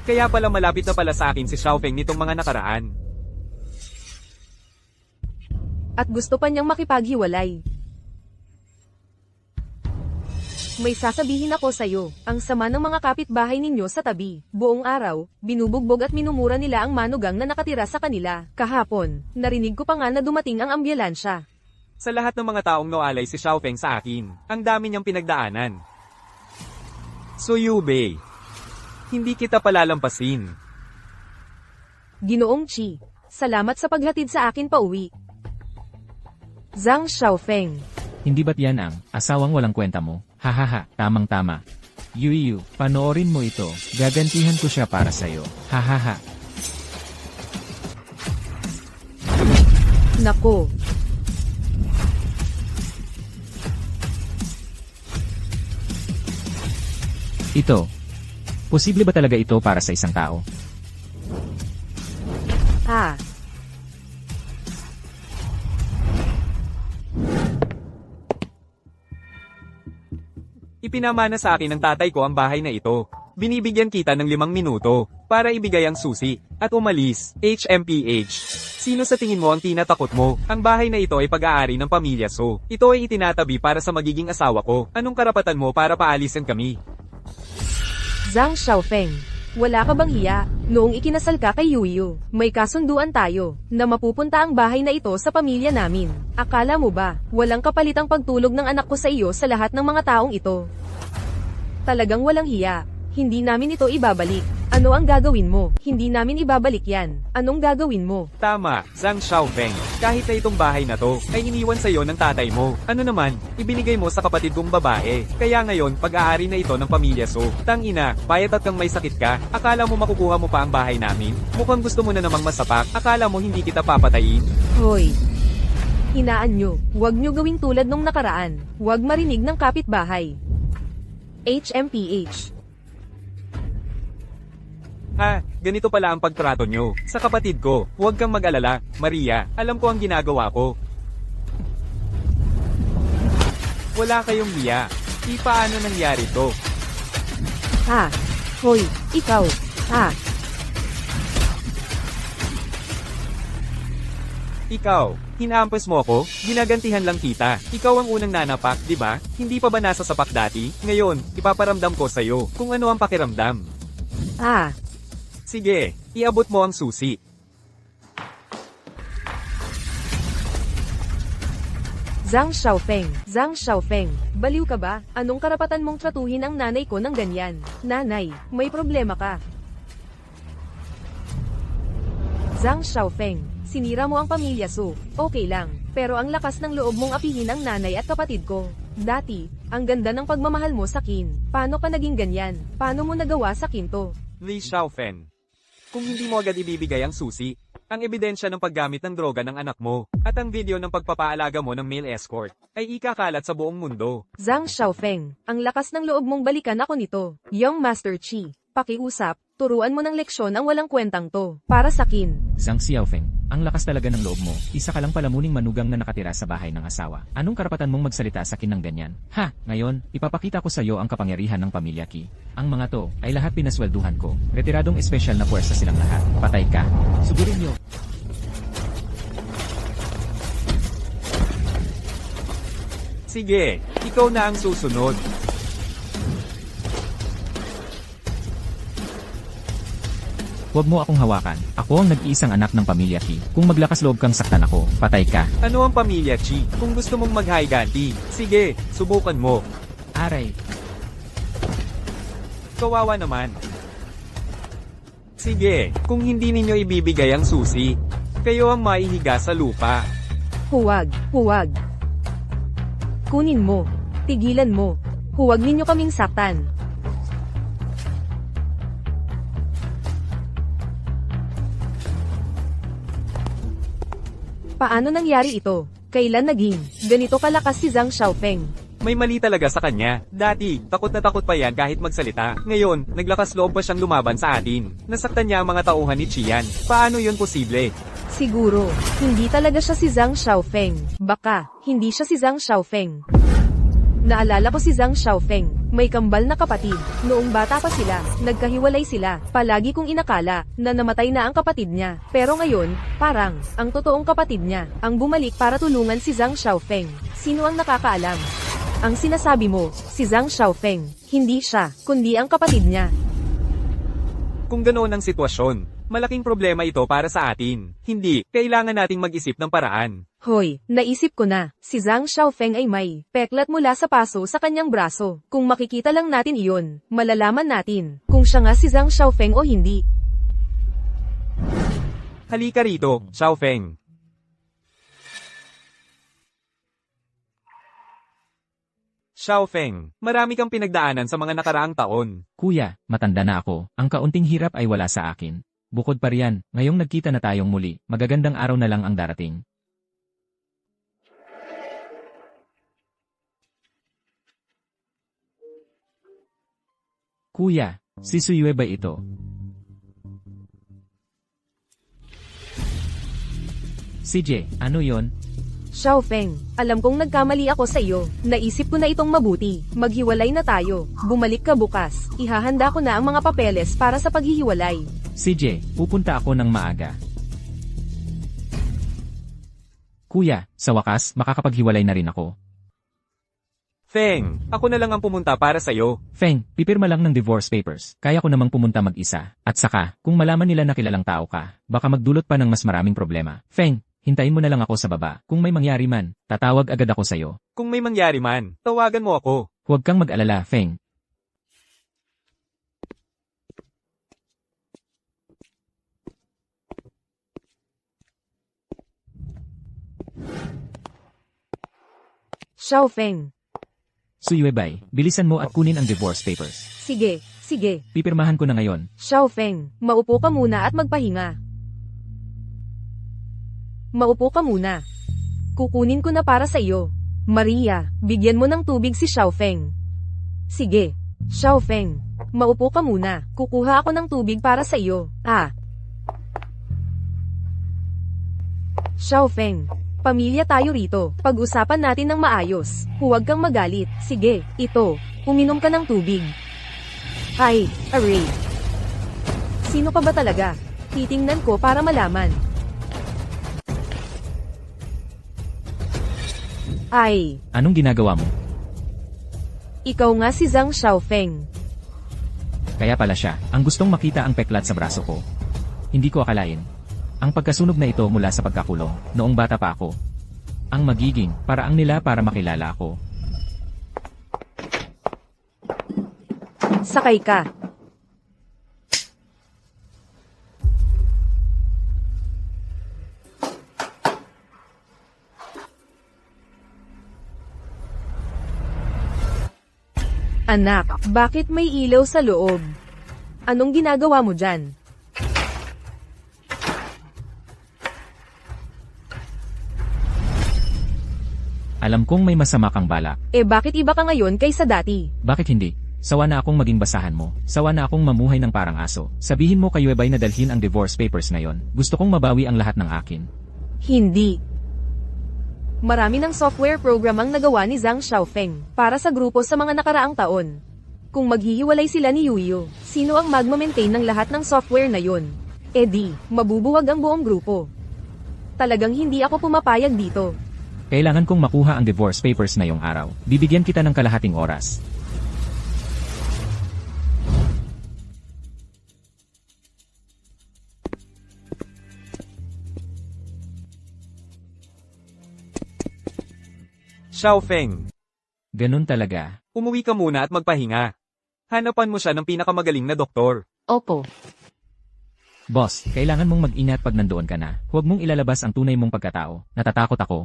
Speaker 1: Kaya pala malapit na pala sa akin si Xiaofeng nitong mga nakaraan.
Speaker 3: At gusto pa niyang makipaghiwalay. May sasabihin ako sa'yo, ang sama ng mga kapitbahay ninyo sa tabi. Buong araw, binubugbog at minumura nila ang manugang na nakatira sa kanila. Kahapon, narinig ko pa nga na dumating ang ambulansya.
Speaker 1: Sa lahat ng mga taong noalay si Xiaofeng sa akin, ang dami niyang pinagdaanan. So Yubei, hindi kita palalampasin.
Speaker 3: Ginoong Qi, salamat sa paghatid sa akin pauwi. Zhang Xiaofeng.
Speaker 4: Hindi ba't yan ang asawang walang kwenta mo? Hahaha, tamang-tama. Yu, panoorin mo ito. Gagantihan ko siya para sa'yo. Hahaha.
Speaker 3: Nako.
Speaker 4: Ito. Posible ba talaga ito para sa isang tao?
Speaker 1: Ipinamana sa akin ng tatay ko ang bahay na ito. Binibigyan kita ng 5 minuto para ibigay ang susi at umalis. HMPH. Sino sa tingin mo ang tinatakot mo? Ang bahay na ito ay pag-aari ng pamilya So. Ito ay itinatabi para sa magiging asawa ko. Anong karapatan mo para paalisin kami?
Speaker 3: Zhang Xiaofeng. Wala ka bang hiya? Noong ikinasal ka kay Yuyu, may kasunduan tayo, na mapupunta ang bahay na ito sa pamilya namin. Akala mo ba, walang kapalitang pagtulog ng anak ko sa iyo sa lahat ng mga taong ito? Talagang walang hiya. Hindi namin ito ibabalik. Ano ang gagawin mo? Hindi namin ibabalik yan. Anong gagawin mo?
Speaker 1: Tama, Zhang Xiaofeng. Kahit na itong bahay na to, ay iniwan sa'yo ng tatay mo. Ano naman, ibinigay mo sa kapatid kong babae. Kaya ngayon, pag-aari na ito ng pamilya Su. Tangina, bayat at kang may sakit ka, akala mo makukuha mo pa ang bahay namin? Mukhang gusto mo na namang masapak, akala mo hindi kita papatayin?
Speaker 3: Hoy! Hinaan nyo. Huwag nyo gawing tulad nung nakaraan. Huwag marinig ng kapitbahay. HMPH.
Speaker 1: Ha, ganito pala ang pagtrato nyo. Sa kapatid ko, huwag kang mag-alala, Maria, alam ko ang ginagawa ko. Wala kayong liya. Paano nangyari to?
Speaker 3: Ha? Hoy, ikaw. Ha?
Speaker 1: Ikaw, hinaampas mo ako? Ginagantihan lang kita. Ikaw ang unang nanapak, di ba? Hindi pa ba nasa sapak dati? Ngayon, ipaparamdam ko sa'yo kung ano ang pakiramdam.
Speaker 3: Ah,
Speaker 1: Sige, iabot mo ang susi.
Speaker 3: Zhang Xiaofeng. Zhang Xiaofeng. Baliw ka ba? Anong karapatan mong tratuhin ang nanay ko ng ganyan? Nanay, may problema ka. Zhang Xiaofeng. Sinira mo ang pamilya Su. Okay lang. Pero ang lakas ng loob mong apihin ang nanay at kapatid ko. Dati, ang ganda ng pagmamahal mo sa Qin. Paano ka naging ganyan? Paano mo nagawa sa Qin to?
Speaker 1: Li Xiaofen. Kung hindi mo agad ibibigay ang susi, ang ebidensya ng paggamit ng droga ng anak mo, at ang video ng pagpapaalaga mo ng male escort, ay ikakalat sa buong mundo.
Speaker 3: Zhang Xiaofeng, ang lakas ng loob mong balikan ako nito. Young Master Chi, pakiusap, turuan mo ng leksyon ang walang kwentang to. Para sa Qin.
Speaker 4: Zhang Xiaofeng, ang lakas talaga ng loob mo. Isa ka lang palamuning manugang na nakatira sa bahay ng asawa. Anong karapatan mong magsalita sa akin ng ganyan? Ha, ngayon, ipapakita ko sa iyo ang kapangyarihan ng pamilya Qi. Ang mga to, ay lahat pinaswelduhan ko. Retiradong espesyal na puwersa silang lahat. Patay ka. Sugurin niyo.
Speaker 1: Sige, ikaw na ang susunod.
Speaker 4: Huwag mo akong hawakan. Ako ang nag-iisang anak ng pamilya Qi. Kung maglakas loob kang saktan ako, patay ka.
Speaker 1: Ano ang pamilya Chi? Kung gusto mong mag-high-ganti, sige, subukan mo.
Speaker 4: Aray.
Speaker 1: Kawawa naman. Sige, kung hindi ninyo ibibigay ang susi, kayo ang maihiga sa lupa.
Speaker 3: Huwag, huwag. Kunin mo. Tigilan mo. Huwag ninyo kaming saktan. Paano nangyari ito? Kailan naging ganito kalakas si Zhang Xiaofeng?
Speaker 1: May mali talaga sa kanya. Dati, takot na takot pa yan kahit magsalita. Ngayon, naglakas loob pa siyang lumaban sa atin. Nasaktan niya ang mga tauhan ni Qian. Paano yun posible?
Speaker 3: Siguro, hindi talaga siya si Zhang Xiaofeng. Baka, hindi siya si Zhang Xiaofeng. Naalala ko si Zhang Xiaofeng, may kambal na kapatid. Noong bata pa sila, nagkahiwalay sila. Palagi kong inakala na namatay na ang kapatid niya. Pero ngayon, parang, ang totoong kapatid niya, ang bumalik para tulungan si Zhang Xiaofeng. Sino ang nakakaalam? Ang sinasabi mo, si Zhang Xiaofeng, hindi siya, kundi ang kapatid niya.
Speaker 1: Kung ganoon ang sitwasyon, malaking problema ito para sa atin. Hindi, kailangan nating mag-isip ng paraan.
Speaker 3: Hoy, naisip ko na, si Zhang Xiaofeng ay may peklat mula sa paso sa kanyang braso. Kung makikita lang natin iyon, malalaman natin kung siya nga si Zhang Xiaofeng o hindi.
Speaker 1: Halika rito, Xiaofeng. Xiaofeng, marami kang pinagdaanan sa mga nakaraang taon.
Speaker 4: Kuya, matanda na ako. Ang kaunting hirap ay wala sa akin. Bukod pa riyan, ngayong nagkita na tayong muli, magagandang araw na lang ang darating. Kuya, si Suyue ba ito? CJ, ano yon?
Speaker 3: Xiaofeng, alam kong nagkamali ako sa iyo. Naisip ko na itong mabuti. Maghiwalay na tayo. Bumalik ka bukas. Ihahanda ko na ang mga papeles para sa paghihiwalay.
Speaker 4: CJ, pupunta ako ng maaga. Kuya, sa wakas, makakapaghiwalay na rin ako.
Speaker 1: Feng, ako na lang ang pumunta para sa'yo.
Speaker 4: Feng, pipirma lang ng divorce papers. Kaya ko namang pumunta mag-isa. At saka, kung malaman nila na kilalang tao ka, baka magdulot pa ng mas maraming problema. Feng, hintayin mo na lang ako sa baba. Kung may mangyari man, tatawag agad ako sa'yo.
Speaker 1: Kung may mangyari man, tawagan mo ako.
Speaker 4: Huwag kang mag-alala, Feng.
Speaker 3: Xiaofeng.
Speaker 4: Su Yuebay, bilisan mo at kunin ang divorce papers.
Speaker 3: Sige, sige.
Speaker 4: Pipirmahan ko na ngayon.
Speaker 3: Xiaofeng, maupo ka muna at magpahinga. Maupo ka muna. Kukunin ko na para sa iyo. Maria, bigyan mo ng tubig si Xiaofeng. Sige. Xiaofeng, maupo ka muna. Kukuha ako ng tubig para sa iyo. Xiaofeng, pamilya tayo rito. Pag-usapan natin ng maayos. Huwag kang magalit. Sige, ito. Uminom ka ng tubig. Ay, aray. Sino ka ba talaga? Titingnan ko para malaman. Ay,
Speaker 4: Anong ginagawa mo?
Speaker 3: ikaw nga si Zhang Xiaofeng.
Speaker 4: Kaya pala siya, ang gustong makita ang peklat sa braso ko. Hindi ko akalain. Ang pagkasunog na ito mula sa pagkakulong, noong bata pa ako. Ang magiging, paraang nila para makilala ako.
Speaker 3: Sakay ka. Anak, bakit may ilaw sa loob? Anong ginagawa mo dyan?
Speaker 4: Alam kong may masama kang balak.
Speaker 3: Bakit iba ka ngayon kaysa dati?
Speaker 4: Bakit hindi? Sawa na akong maging basahan mo. Sawa na akong mamuhay ng parang aso. Sabihin mo kay Yuebay na dalhin ang divorce papers na yon. Gusto kong mabawi ang lahat ng akin.
Speaker 3: Hindi. Marami ng software program ang nagawa ni Zhang Xiaofeng para sa grupo sa mga nakaraang taon. Kung maghihiwalay sila ni Yuyo, sino ang magmamaintain ng lahat ng software na yon? Mabubuwag ang buong grupo. Talagang hindi ako pumapayag dito.
Speaker 4: Kailangan kong makuha ang divorce papers na yung araw. Bibigyan kita ng kalahating oras.
Speaker 1: Xiaofeng,
Speaker 4: Ganun talaga.
Speaker 1: umuwi ka muna at magpahinga. Hanapan mo siya ng pinakamagaling na doktor.
Speaker 5: Opo.
Speaker 4: Boss, kailangan mong mag-ingat pag nandoon ka na. Huwag mong ilalabas ang tunay mong pagkatao. Natatakot ako.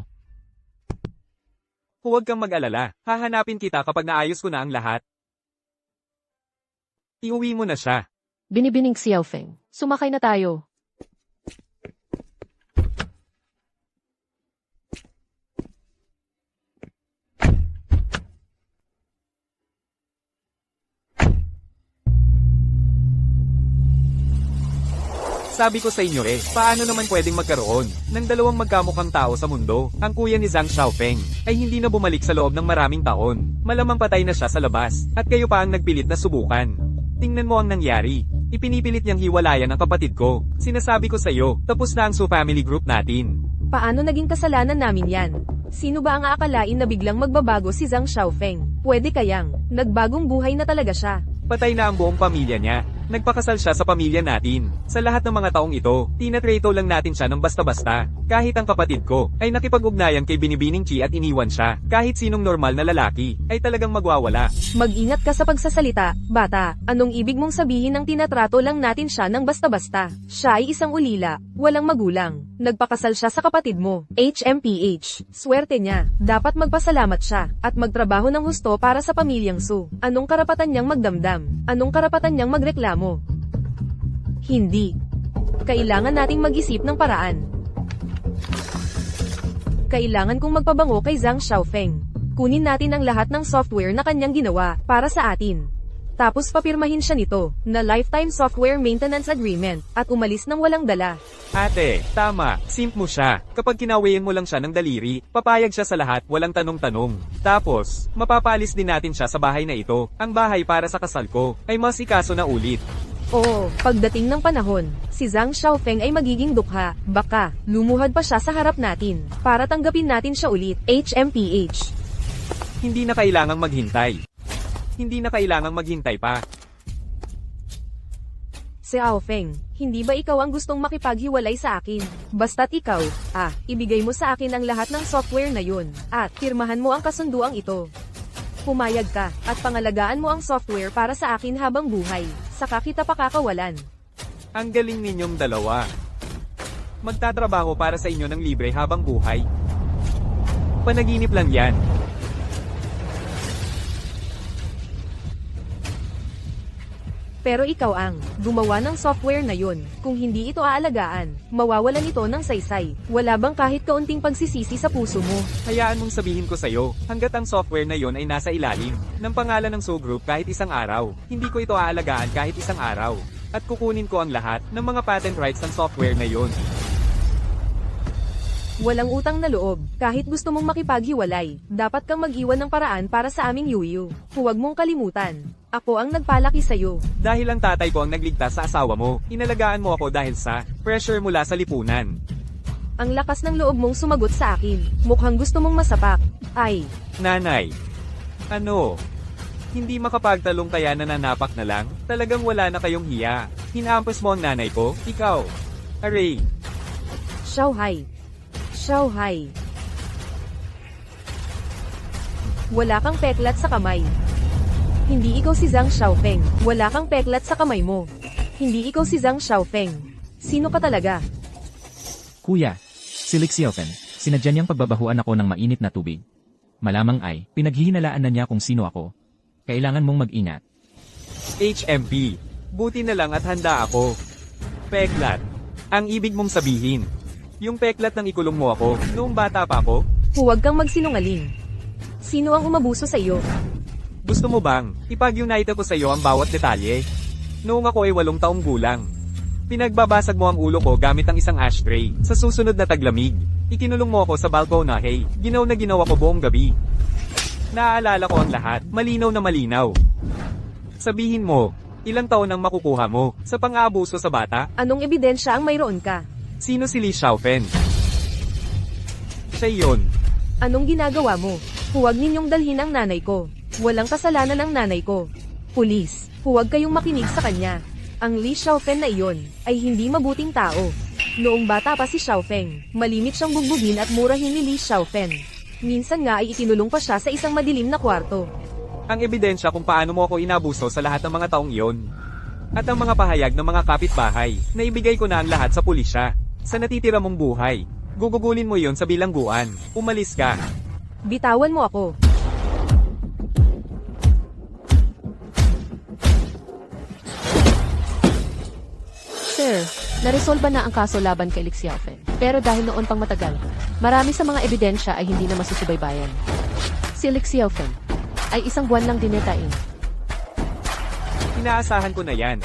Speaker 1: Huwag kang mag-alala. Hahanapin kita kapag naayos ko na ang lahat. Iuwi mo na siya.
Speaker 5: Binibining Xiaofeng. Sumakay na tayo.
Speaker 1: Sabi ko sa inyo paano naman pwedeng magkaroon ng dalawang magkamukhang tao sa mundo? Ang kuya ni Zhang Xiaofeng ay hindi na bumalik sa loob ng maraming taon. Malamang patay na siya sa labas, at kayo pa ang nagpilit na subukan. Tingnan mo ang nangyari. Ipinipilit niyang hiwalayan ang kapatid ko. Sinasabi ko sa iyo, tapos na ang Su family group natin.
Speaker 3: Paano naging kasalanan namin yan? Sino ba ang aakalain na biglang magbabago si Zhang Xiaofeng? Pwede kayang, nagbagong buhay na talaga siya.
Speaker 1: Patay na ang buong pamilya niya. Nagpakasal siya sa pamilya natin. Sa lahat ng mga taong ito, tinatrato lang natin siya ng basta-basta. Kahit ang kapatid ko ay nakipag-ugnayan kay Binibining Chi at iniwan siya. Kahit sinong normal na lalaki ay talagang magwawala.
Speaker 3: Mag-ingat ka sa pagsasalita, bata. Anong ibig mong sabihin ng tinatrato lang natin siya ng basta-basta? Siya ay isang ulila, walang magulang. Nagpakasal siya sa kapatid mo. HMPH. Swerte niya. Dapat magpasalamat siya at magtrabaho ng husto para sa pamilyang Su. Anong karapatan niyang magdamdam? Anong karapatan niyang magreklamo? Hindi. Kailangan nating mag-isip ng paraan. Kailangan kong magpabango kay Zhang Xiaofeng. Kunin natin ang lahat ng software na kanyang ginawa para sa atin. Tapos papirmahin siya nito, na Lifetime Software Maintenance Agreement, at umalis ng walang dala.
Speaker 1: Ate, tama, simp mo siya. Kapag kinawayan mo lang siya ng daliri, papayag siya sa lahat, walang tanong-tanong. Tapos, mapapalis din natin siya sa bahay na ito. Ang bahay para sa kasal ko, ay masikaso na ulit.
Speaker 3: Oo, pagdating ng panahon, si Zhang Xiaofeng ay magiging dukha. Baka, lumuhad pa siya sa harap natin, para tanggapin natin siya ulit. HMPH.
Speaker 1: Hindi na kailangang maghintay. Hindi na kailangang maghintay pa.
Speaker 3: Xiaofeng, hindi ba ikaw ang gustong makipaghiwalay sa akin? Basta't ikaw, ibigay mo sa akin ang lahat ng software na yun, at pirmahan mo ang kasunduang ito. Pumayag ka, at pangalagaan mo ang software para sa akin habang buhay, saka kita pakakawalan.
Speaker 1: Ang galing ninyong dalawa. Magtatrabaho para sa inyo ng libre habang buhay. Panaginip lang yan.
Speaker 3: Pero ikaw ang gumawa ng software na yun. Kung hindi ito aalagaan, mawawalan ito ng saysay. Wala bang kahit kaunting pagsisisi sa puso mo?
Speaker 1: Hayaan mong sabihin ko sa'yo, hanggat ang software na yon ay nasa ilalim ng pangalan ng Group kahit isang araw, hindi ko ito aalagaan kahit isang araw. At kukunin ko ang lahat ng mga patent rights ng software na yon.
Speaker 3: Walang utang na loob. Kahit gusto mong makipaghiwalay, dapat kang mag-iwan ng paraan para sa aming yuyu. Huwag mong kalimutan. Ako ang nagpalaki sa'yo.
Speaker 1: Dahil ang tatay ko ang nagligtas sa asawa mo, inalagaan mo ako dahil sa pressure mula sa lipunan.
Speaker 3: Ang lakas ng loob mong sumagot sa akin. Mukhang gusto mong masapak. Ay,
Speaker 1: Nanay. Ano? Hindi makapagtalong kaya nananapak na lang? Talagang wala na kayong hiya. Hinampas mo ang nanay ko? Ikaw. Aray.
Speaker 3: Shanghai. Shanghai. Wala kang peklat sa kamay. Hindi ikaw si Zhang Xiaofeng. Wala kang peklat sa kamay mo. Hindi ikaw si Zhang Xiaofeng. Sino ka talaga?
Speaker 4: Kuya, si Lixiofen, sinadya niyang pagbabahuan ako ng mainit na tubig. Malamang ay, pinaghihinalaan na niya kung sino ako. Kailangan mong mag-ingat.
Speaker 1: HMP. Buti na lang at handa ako. Peklat. Ang ibig mong sabihin. Yung peklat ng ikulong mo ako, noong bata pa ako?
Speaker 3: Huwag kang magsinungaling. Sino ang umabuso sa iyo?
Speaker 1: Gusto mo bang, ipag-unite ko sa iyo ang bawat detalye? Noong ako ay 8 taong gulang. Pinagbabasag mo ang ulo ko gamit ang isang ashtray. Sa susunod na taglamig, ikinulong mo ako sa balkonahe. Ginaw na ginawa ko buong gabi. Naaalala ko ang lahat, malinaw na malinaw. Sabihin mo, ilang taon ang makukuha mo sa pang-aabuso sa bata?
Speaker 3: Anong ebidensya ang mayroon ka?
Speaker 1: Sino si Li Xiaofen? Siya yun.
Speaker 3: Anong ginagawa mo? Huwag ninyong dalhin ang nanay ko. Walang kasalanan ang nanay ko. Pulis, huwag kayong makinig sa kanya. Ang Li Xiaofen na iyon ay hindi mabuting tao. Noong bata pa si Xiaofeng, malimit siyang bugbugin at murahin ni Li Xiaofen. Minsan nga ay ikinulong pa siya sa isang madilim na kwarto.
Speaker 1: Ang ebidensya kung paano mo ako inabuso sa lahat ng mga taong iyon. At ang mga pahayag ng mga kapitbahay, na ibigay ko na ang lahat sa pulisya. Sa natitira mong buhay, gugugulin mo yon sa bilangguan. Umalis ka.
Speaker 3: Bitawan mo ako.
Speaker 5: Sir, naresolba na ang kaso laban kay Lixiaofen. Pero dahil noon pang matagal, marami sa mga ebidensya ay hindi na masusubaybayan. Si Lixiaofen ay isang buwan lang dinetain.
Speaker 1: Inaasahan ko na yan.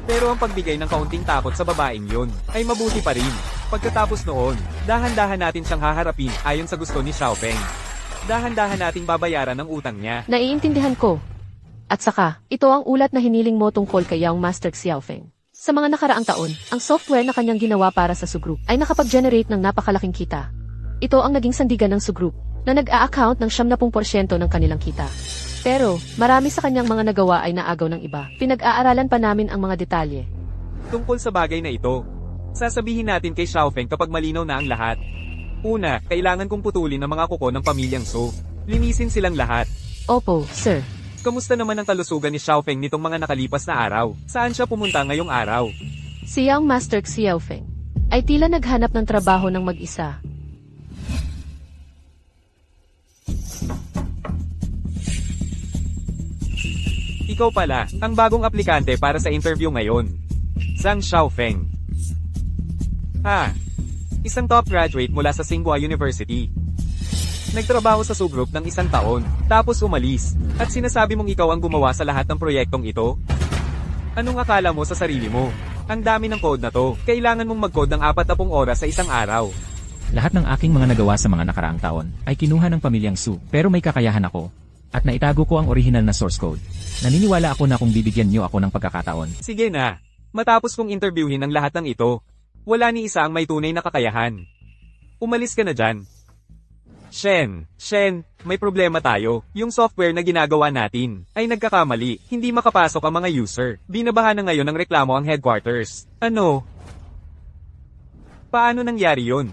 Speaker 1: Pero ang pagbigay ng kaunting takot sa babaeng yon ay mabuti pa rin. Pagkatapos noon, dahan-dahan natin siyang haharapin ayon sa gusto ni Xiaofeng. Dahan-dahan nating babayaran ang utang niya.
Speaker 5: Naiintindihan ko. At saka, ito ang ulat na hiniling mo tungkol kay Young Master Xiaofeng. Sa mga nakaraang taon, ang software na kanyang ginawa para sa Sugroup ay nakapag-generate ng napakalaking kita. Ito ang naging sandigan ng Sugroup, na nag-a-account ng 70% ng kanilang kita. Pero, marami sa kanyang mga nagawa ay naagaw ng iba. Pinag-aaralan pa namin ang mga detalye.
Speaker 1: Tungkol sa bagay na ito, sasabihin natin kay Xiaofeng kapag malinaw na ang lahat. Una, kailangan kong putulin ang mga kuko ng pamilyang Su. Linisin silang lahat.
Speaker 5: Opo, sir.
Speaker 1: Kamusta naman ang kalusugan ni Xiaofeng nitong mga nakalipas na araw? Saan siya pumunta ngayong araw?
Speaker 5: Si Young Master Xiaofeng ay tila naghanap ng trabaho ng mag-isa.
Speaker 1: Ikaw pala, ang bagong aplikante para sa interview ngayon. Zhang Xiaofeng. Isang top graduate mula sa Tsinghua University. Nagtrabaho sa Sugroup ng 1 taon, tapos umalis, at sinasabi mong ikaw ang gumawa sa lahat ng proyektong ito? Anong akala mo sa sarili mo? Ang dami ng code na to, kailangan mong mag-code ng 40 oras sa isang araw.
Speaker 4: Lahat ng aking mga nagawa sa mga nakaraang taon ay kinuha ng pamilyang Su, pero may kakayahan ako. At naitago ko ang original na source code. Naniniwala ako na kung bibigyan niyo ako ng pagkakataon.
Speaker 1: Sige na, matapos kong interviewin ang lahat ng ito, wala ni isa ang may tunay na kakayahan. Umalis ka na dyan. Shen, may problema tayo. Yung software na ginagawa natin ay nagkakamali. Hindi makapasok ang mga user. Binabaha na ngayon ng reklamo ang headquarters. Ano? Paano nangyari yun?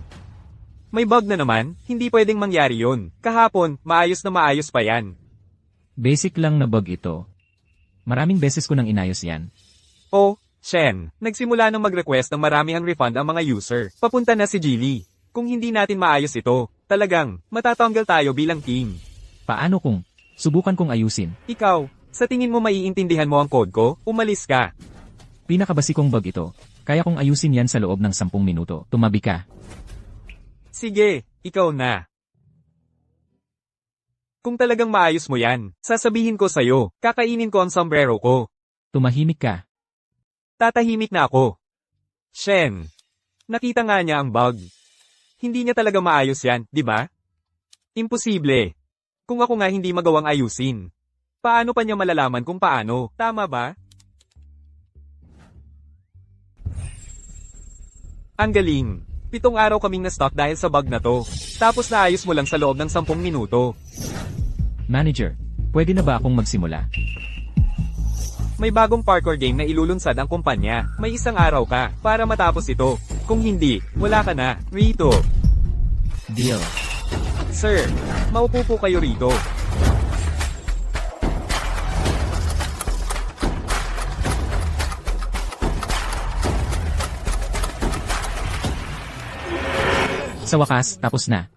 Speaker 1: May bug na naman? Hindi pwedeng mangyari yun. Kahapon, maayos na maayos pa yan.
Speaker 4: Basic lang na bug ito. Maraming beses ko nang inayos yan.
Speaker 1: Oh, Shen, nagsimula nang mag-request ng marami ang refund ang mga user. Papunta na si Jilly. Kung hindi natin maayos ito, talagang matatanggal tayo bilang team.
Speaker 4: Paano kung subukan kong ayusin?
Speaker 1: Ikaw, Sa tingin mo maiintindihan mo ang code ko? Umalis ka.
Speaker 4: Pinakabasikong bug ito. Kaya kong ayusin yan sa loob ng 10 minuto. Tumabi ka.
Speaker 1: Sige, ikaw na. Kung talagang maayos mo yan, sasabihin ko sa'yo, kakainin ko ang sombrero ko.
Speaker 4: Tumahimik ka.
Speaker 1: Tatahimik na ako. Shen, nakita nga niya ang bug. Hindi niya talaga maayos yan, di ba? Imposible. Kung ako nga hindi magawang ayusin. Paano pa niya malalaman kung paano? Tama ba? Ang galing. 7 araw kaming na-stuck dahil sa bug na to. Tapos naayos mo lang sa loob ng 10 minuto.
Speaker 4: Manager, pwede na ba akong magsimula?
Speaker 1: May bagong parkour game na ilulunsad ang kumpanya. May 1 araw ka para matapos ito. Kung hindi, wala ka na. Rito.
Speaker 4: Deal.
Speaker 1: Sir, maupo po kayo rito.
Speaker 4: Sa wakas, tapos na.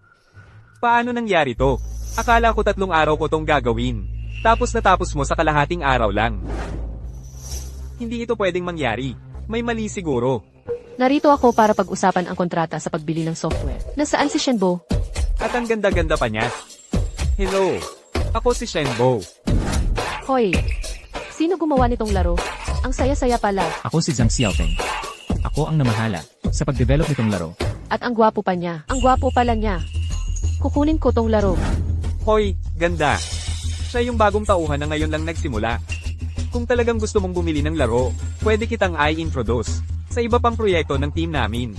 Speaker 1: Paano nangyari to? Akala ko 3 araw ko tong gagawin. Tapos natapos mo sa kalahating araw lang. Hindi ito pwedeng mangyari. May mali siguro.
Speaker 5: Narito ako para pag-usapan ang kontrata sa pagbili ng software. Nasaan si Shenbo?
Speaker 1: At ang ganda-ganda pa niya. Hello, ako si Shenbo.
Speaker 5: Hoy, sino gumawa nitong laro? Ang saya-saya pala.
Speaker 4: Ako si Zhang Xiaofeng. Ako ang namahala sa pag-develop nitong laro.
Speaker 5: At ang gwapo pa niya. Ang gwapo pala niya. Kukunin ko tong laro.
Speaker 1: Hoy, ganda. Siya yung bagong tauhan na ngayon lang nagsimula. Kung talagang gusto mong bumili ng laro, pwede kitang i-introduce sa iba pang proyekto ng team namin.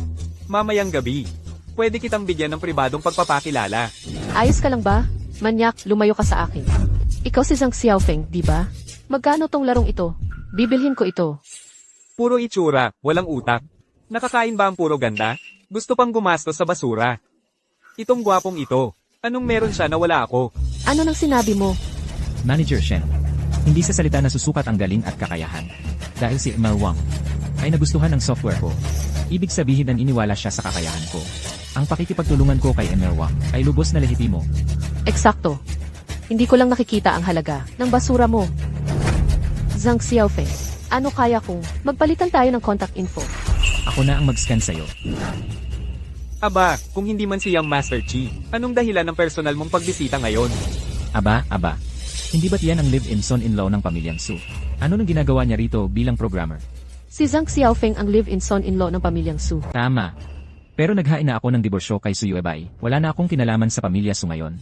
Speaker 1: Mamayang gabi, pwede kitang bigyan ng pribadong pagpapakilala.
Speaker 5: Ayos ka lang ba? Manyak, lumayo ka sa akin. Ikaw si Zhang Xiaofeng, di ba? Magkano tong larong ito? Bibilhin ko ito.
Speaker 1: Puro itsura, walang utak. Nakakain ba ang puro ganda? Gusto pang gumastos sa basura. Itong gwapong ito, anong meron siya na wala ako?
Speaker 5: Ano nang sinabi mo?
Speaker 4: Manager Shen, hindi sa salita na susukat ang galing at kakayahan. Dahil si Emil Wang ay nagustuhan ng software ko. Ibig sabihin na iniwala siya sa kakayahan ko. Ang pakikipagtulungan ko kay Emil Wang ay lubos na lehitimo.
Speaker 5: Eksakto. Hindi ko lang nakikita ang halaga ng basura mo. Zhang Xiaofeng, ano kaya kung magpalitan tayo ng contact info?
Speaker 4: Ako na ang mag-scan sa'yo.
Speaker 1: Aba, kung hindi man siyang Master Chi, anong dahilan ng personal mong pagbisita ngayon?
Speaker 4: Aba. Hindi ba't yan ang live-in son-in-law ng pamilyang Su? Ano nang ginagawa niya rito bilang programmer?
Speaker 5: Si Zhang Xiaofeng ang live-in son-in-law ng pamilyang Su.
Speaker 4: Tama. Pero naghain na ako ng diborsyo kay Su Yuebay. Wala na akong kinalaman sa pamilya Su ngayon.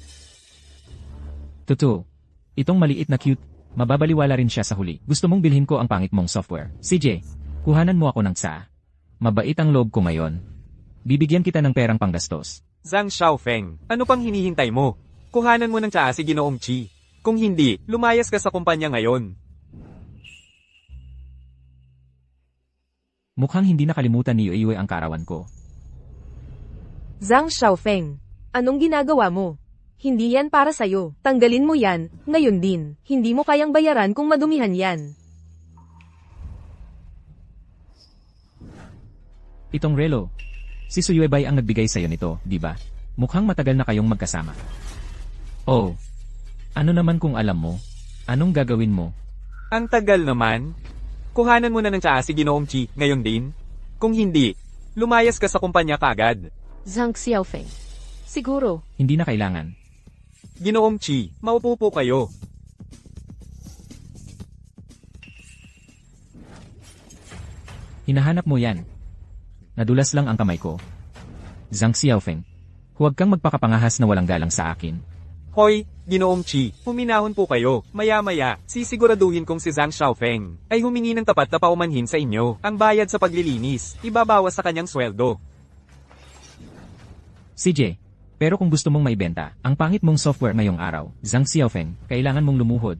Speaker 4: Totoo. Itong maliit na cute, mababaliwala rin siya sa huli. Gusto mong bilhin ko ang pangit mong software. CJ, kuhanan mo ako ng tsaa. Mabait ang loob ko ngayon. Bibigyan kita ng perang panggastos.
Speaker 1: Zhang Xiaofeng, ano pang hinihintay mo? Kuhanan mo ng tsaa si Ginoong Chi. Kung hindi, lumayas ka sa kumpanya ngayon.
Speaker 4: Mukhang hindi nakalimutan ni Yueyue ang kaarawan ko.
Speaker 3: Zhang Xiaofeng, anong ginagawa mo? Hindi yan para sa'yo. Tanggalin mo yan, ngayon din. Hindi mo kayang bayaran kung madumihan yan.
Speaker 4: Itong relo. Si Su Yuebay ang nagbigay sa'yo nito, di ba? Mukhang matagal na kayong magkasama. Oh. Ano naman kung alam mo? Anong gagawin mo?
Speaker 1: Ang tagal naman. Kuhanan mo na ng tsaa si Ginoong Chi ngayon din. Kung hindi, lumayas ka sa kumpanya kaagad.
Speaker 5: Zhang Xiaofeng. Siguro.
Speaker 4: Hindi na kailangan.
Speaker 1: Ginoong Chi, maupo po kayo.
Speaker 4: Hinahanap mo yan. Nadulas lang ang kamay ko. Zhang Xiaofeng. Huwag kang magpakapangahas na walang galang sa akin.
Speaker 1: Hoy, Ginoong Chi, huminahon po kayo. Maya-maya, sisiguraduhin kong si Zhang Xiaofeng ay humingi ng tapat na paumanhin sa inyo. Ang bayad sa paglilinis, ibabawas sa kanyang sweldo.
Speaker 4: CJ, pero kung gusto mong maibenta, ang pangit mong software ngayong araw, Zhang Xiaofeng, kailangan mong lumuhod.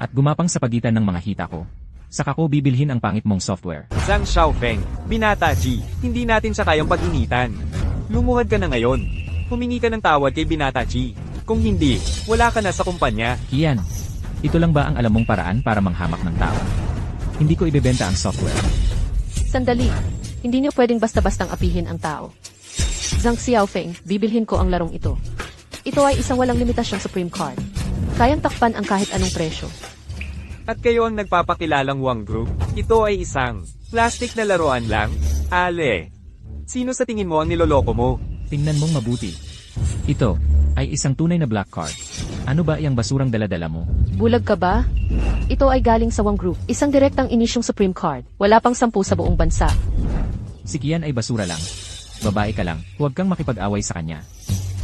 Speaker 4: At gumapang sa pagitan ng mga hita ko. Saka ko bibilhin ang pangit mong software.
Speaker 1: Zhang Xiaofeng, binata Chi, hindi natin siya kayang pag-initan. Lumuhad ka na ngayon. Humingi ka ng tawad kay Binata Chi. Kung hindi, wala ka na sa kumpanya.
Speaker 4: Kian, ito lang ba ang alam mong paraan para manghamak ng tao? Hindi ko ibebenta ang software.
Speaker 5: Sandali. Hindi niyo pwedeng basta-bastang apihin ang tao. Zhang Xiaofeng, bibilhin ko ang larong ito. Ito ay isang walang limitasyong Supreme Card. Kayang takpan ang kahit anong presyo.
Speaker 1: At kayo ang nagpapakilalang Wang Group? Ito ay isang plastic na laruan lang? Ale. Sino sa tingin mo ang niloloko mo?
Speaker 4: Tingnan mong mabuti. Ito ay isang tunay na black card. Ano ba iyang basurang daladala mo?
Speaker 5: Bulag ka ba? Ito ay galing sa Wang Group, isang direktang inisyong Supreme Card. Wala pang 10 sa buong bansa.
Speaker 4: Si Kian ay basura lang. Babae ka lang, huwag kang makipag-away sa kanya.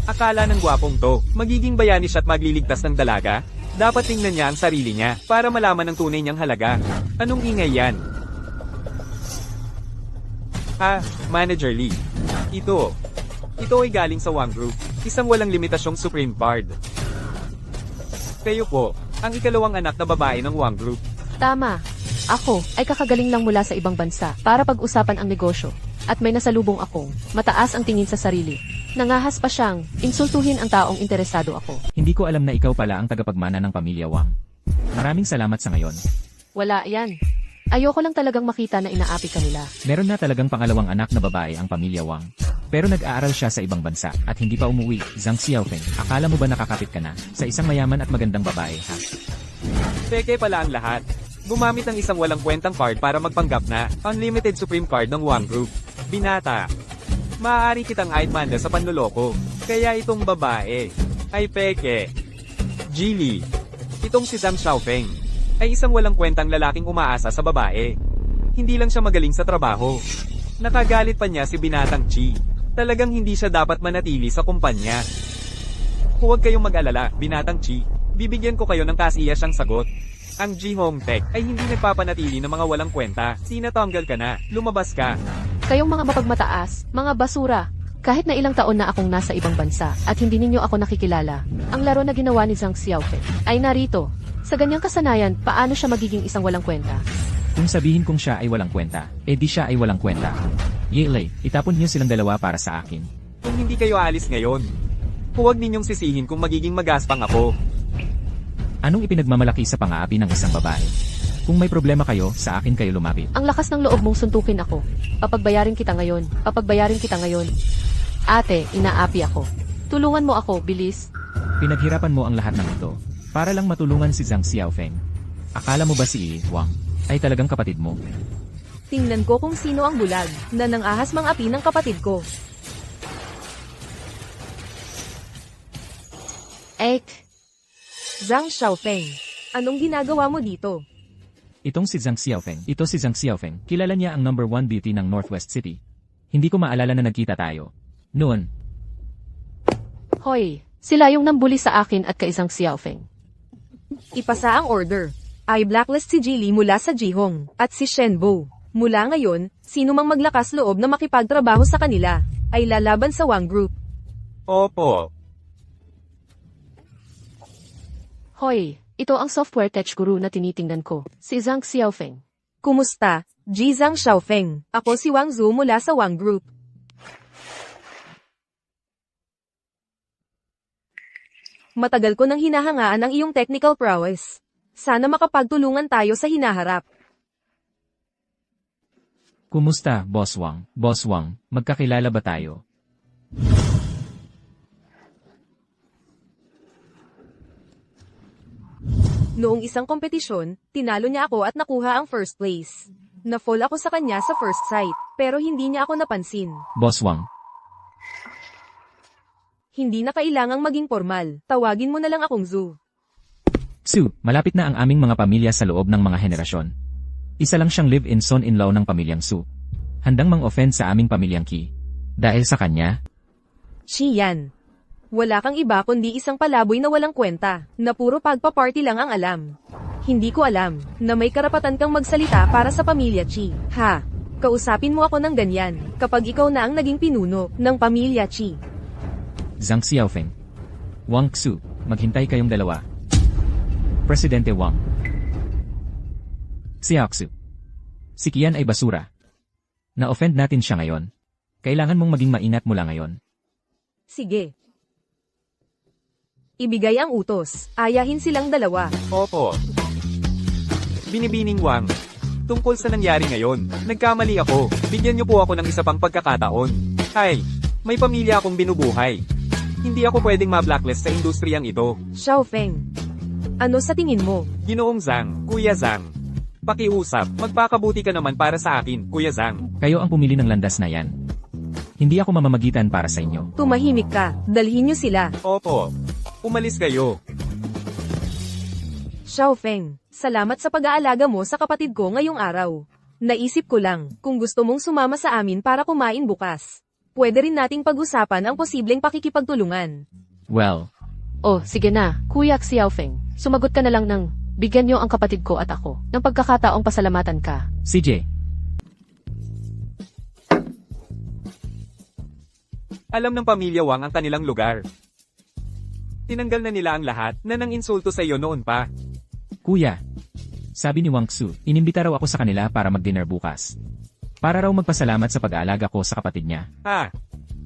Speaker 1: Akala ng gwapong to, magiging bayani siya at magliligtas ng dalaga? Dapat tingnan niya ang sarili niya, para malaman ang tunay niyang halaga. Anong ingay yan? Manager Lee. Ito ay galing sa Wang Group, isang walang limitasyong Supreme Card. Kayo po, ang ikalawang anak na babae ng Wang Group.
Speaker 5: Tama. Ako ay kakagaling lang mula sa ibang bansa para pag-usapan ang negosyo. At may nasalubong akong mataas ang tingin sa sarili. Nangahas pa siyang insultuhin ang taong interesado ako.
Speaker 4: Hindi ko alam na ikaw pala ang tagapagmana ng pamilya Wang. Maraming salamat sa ngayon.
Speaker 5: Wala yan. Ayoko lang talagang makita na inaapi ka nila.
Speaker 4: Meron na talagang pangalawang anak na babae ang pamilya Wang. Pero nag-aaral siya sa ibang bansa at hindi pa umuwi. Zhang Xiaofeng, akala mo ba nakakapit ka na sa isang mayaman at magandang babae, ha?
Speaker 1: Peke pala ang lahat. Gumamit ng isang walang kwentang card para magpanggap na unlimited Supreme Card ng Wang Group. Binata. Maaari kitang aitmanda sa panloloko. Kaya itong babae ay peke. Jili. Itong si Zhang Xiaofeng ay isang walang kwentang lalaking umaasa sa babae. Hindi lang siya magaling sa trabaho. Nakagalit pa niya si Binatang Chi. Talagang hindi siya dapat manatili sa kumpanya. Huwag kayong mag-alala, Binatang Chi. Bibigyan ko kayo ng kasiyasang sagot. Ang Jihong Tech ay hindi nagpapanatili ng mga walang kwenta. Sinatanggal ka na, lumabas ka.
Speaker 5: Kayong mga mapagmataas, mga basura. Kahit na ilang taon na akong nasa ibang bansa at hindi ninyo ako nakikilala, ang laro na ginawa ni Zhang Xiaofeng ay narito. Sa ganyang kasanayan, paano siya magiging isang walang kwenta?
Speaker 4: Kung sabihin kong siya ay walang kwenta, di siya ay walang kwenta. Yelay, itapon niyo silang dalawa para sa akin.
Speaker 1: Kung hindi kayo alis ngayon, huwag ninyong sisihin kung magiging magaspang ako.
Speaker 4: Anong ipinagmamalaki sa pang-aapi ng isang babae? Kung may problema kayo, sa akin kayo lumapit.
Speaker 5: Ang lakas ng loob mong suntukin ako. Papagbayarin kita ngayon. Papagbayarin kita ngayon. Ate, inaapi ako. Tulungan mo ako, bilis.
Speaker 4: Pinaghirapan mo ang lahat ng ito para lang matulungan si Zhang Xiaofeng. Akala mo ba si Wang ay talagang kapatid mo?
Speaker 3: Tingnan ko kung sino ang bulag na nang-ahas mang api ng kapatid ko. Zhang Xiaofeng, anong ginagawa mo dito?
Speaker 4: Itong si Zhang Xiaofeng. Ito si Zhang Xiaofeng. Kilala niya ang number 1 beauty ng Northwest City. Hindi ko maalala na nagkita tayo. Noon,
Speaker 5: Hoy, sila yung nambuli sa akin at kay Zhang Xiaofeng.
Speaker 3: Ipasa ang order. I blacklist si Jili mula sa Jihong at si Shenbo. Mula ngayon, sino mang maglakas loob na makipagtrabaho sa kanila ay lalaban sa Wang Group.
Speaker 1: Opo.
Speaker 5: Hoy, ito ang software tech guru na tinitingnan ko, si Zhang Xiaofeng.
Speaker 3: Kumusta? Zhang Xiaofeng. Ako si Wang Zhu mula sa Wang Group. Matagal ko nang hinahangaan ang iyong technical prowess. Sana makapagtulungan tayo sa hinaharap.
Speaker 4: kumusta, Boss Wang? Boss Wang, magkakilala ba tayo?
Speaker 3: Noong isang kompetisyon, tinalo niya ako at nakuha ang first place. Na-fall ako sa kanya sa first sight, pero hindi niya ako napansin.
Speaker 4: Boss Wang,
Speaker 3: Hindi na kailangang maging formal, tawagin mo na lang akong Zhu.
Speaker 4: Su, malapit na ang aming mga pamilya sa loob ng mga henerasyon. Isa lang siyang live-in son-in-law ng pamilyang Su. Handang mang-offend sa aming pamilyang Qi. Dahil sa kanya,
Speaker 3: Xian. Wala kang iba kundi isang palaboy na walang kwenta, na puro pagpa-party lang ang alam. Hindi ko alam, na may karapatan kang magsalita para sa pamilya Qi. Ha? Kausapin mo ako ng ganyan, kapag ikaw na ang naging pinuno ng pamilya Qi.
Speaker 4: Zhang Xiaofeng. Wang Xu, maghintay kayong dalawa. Presidente Wang. Xiaoxu. Si Qian ay basura. Na-offend natin siya ngayon. Kailangan mong maging maingat mula ngayon.
Speaker 3: Sige. Ibigay ang utos, ayahin silang dalawa.
Speaker 1: Opo. Binibining Wang. Tungkol sa nangyari ngayon, nagkamali ako. Bigyan niyo po ako ng isa pang pagkakataon. Ay, may pamilya akong binubuhay. Hindi ako pwedeng ma-blacklist sa industriyang ito.
Speaker 3: Xiaofeng. Ano sa tingin mo?
Speaker 1: Ginoong Zhang, Kuya Zhang. Pakiusap, magpakabuti ka naman para sa akin, Kuya Zhang.
Speaker 4: Kayo ang pumili ng landas na yan. Hindi ako mamamagitan para sa inyo.
Speaker 3: Tumahimik ka, dalhin niyo sila.
Speaker 1: Opo. Umalis kayo.
Speaker 3: Xiaofeng, salamat sa pag-aalaga mo sa kapatid ko ngayong araw. Naisip ko lang, kung gusto mong sumama sa amin para kumain bukas, pwede rin nating pag-usapan ang posibleng pakikipagtulungan.
Speaker 4: Well,
Speaker 5: Oh, sige na, Kuya Xiaofeng. Sumagot ka na lang ng, bigyan niyo ang kapatid ko at ako ng pagkakataong pasalamatan ka.
Speaker 4: CJ,
Speaker 1: Alam ng pamilya Wang ang kanilang lugar. Tinanggal na nila ang lahat na nang insulto sa iyo noon pa.
Speaker 4: Kuya. Sabi ni Wang Xu, inimbita raw ako sa kanila para mag-dinner bukas. Para raw magpasalamat sa pag-aalaga ko sa kapatid niya.
Speaker 1: Ah,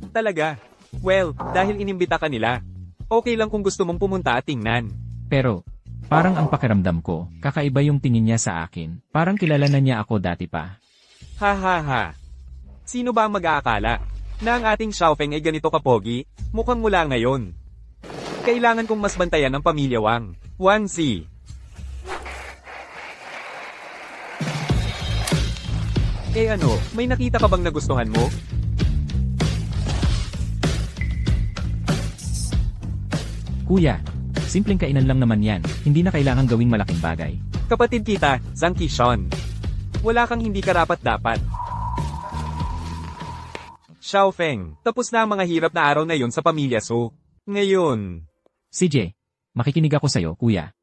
Speaker 1: talaga? Well, dahil inimbita ka nila. Okay lang kung gusto mong pumunta at tingnan.
Speaker 4: Pero, parang ang pakiramdam ko, kakaiba yung tingin niya sa akin. Parang kilala na niya ako dati pa.
Speaker 1: Ha ha ha. Sino ba ang mag-aakala na ang ating Xiaofeng ay ganito kapogi? Mukhang mula ngayon. Kailangan kong mas bantayan ang pamilya Wang. Wang Si. Eh ano, may nakita ka bang nagustuhan mo?
Speaker 4: Kuya, simpleng kainan lang naman yan. Hindi na kailangan gawing malaking bagay.
Speaker 1: Kapatid kita, Zhang Qishon. Wala kang hindi karapat-dapat. Xiaofeng, tapos na ang mga hirap na araw na yon sa pamilya Su. Ngayon,
Speaker 4: CJ, makikinig ako sa'yo, kuya.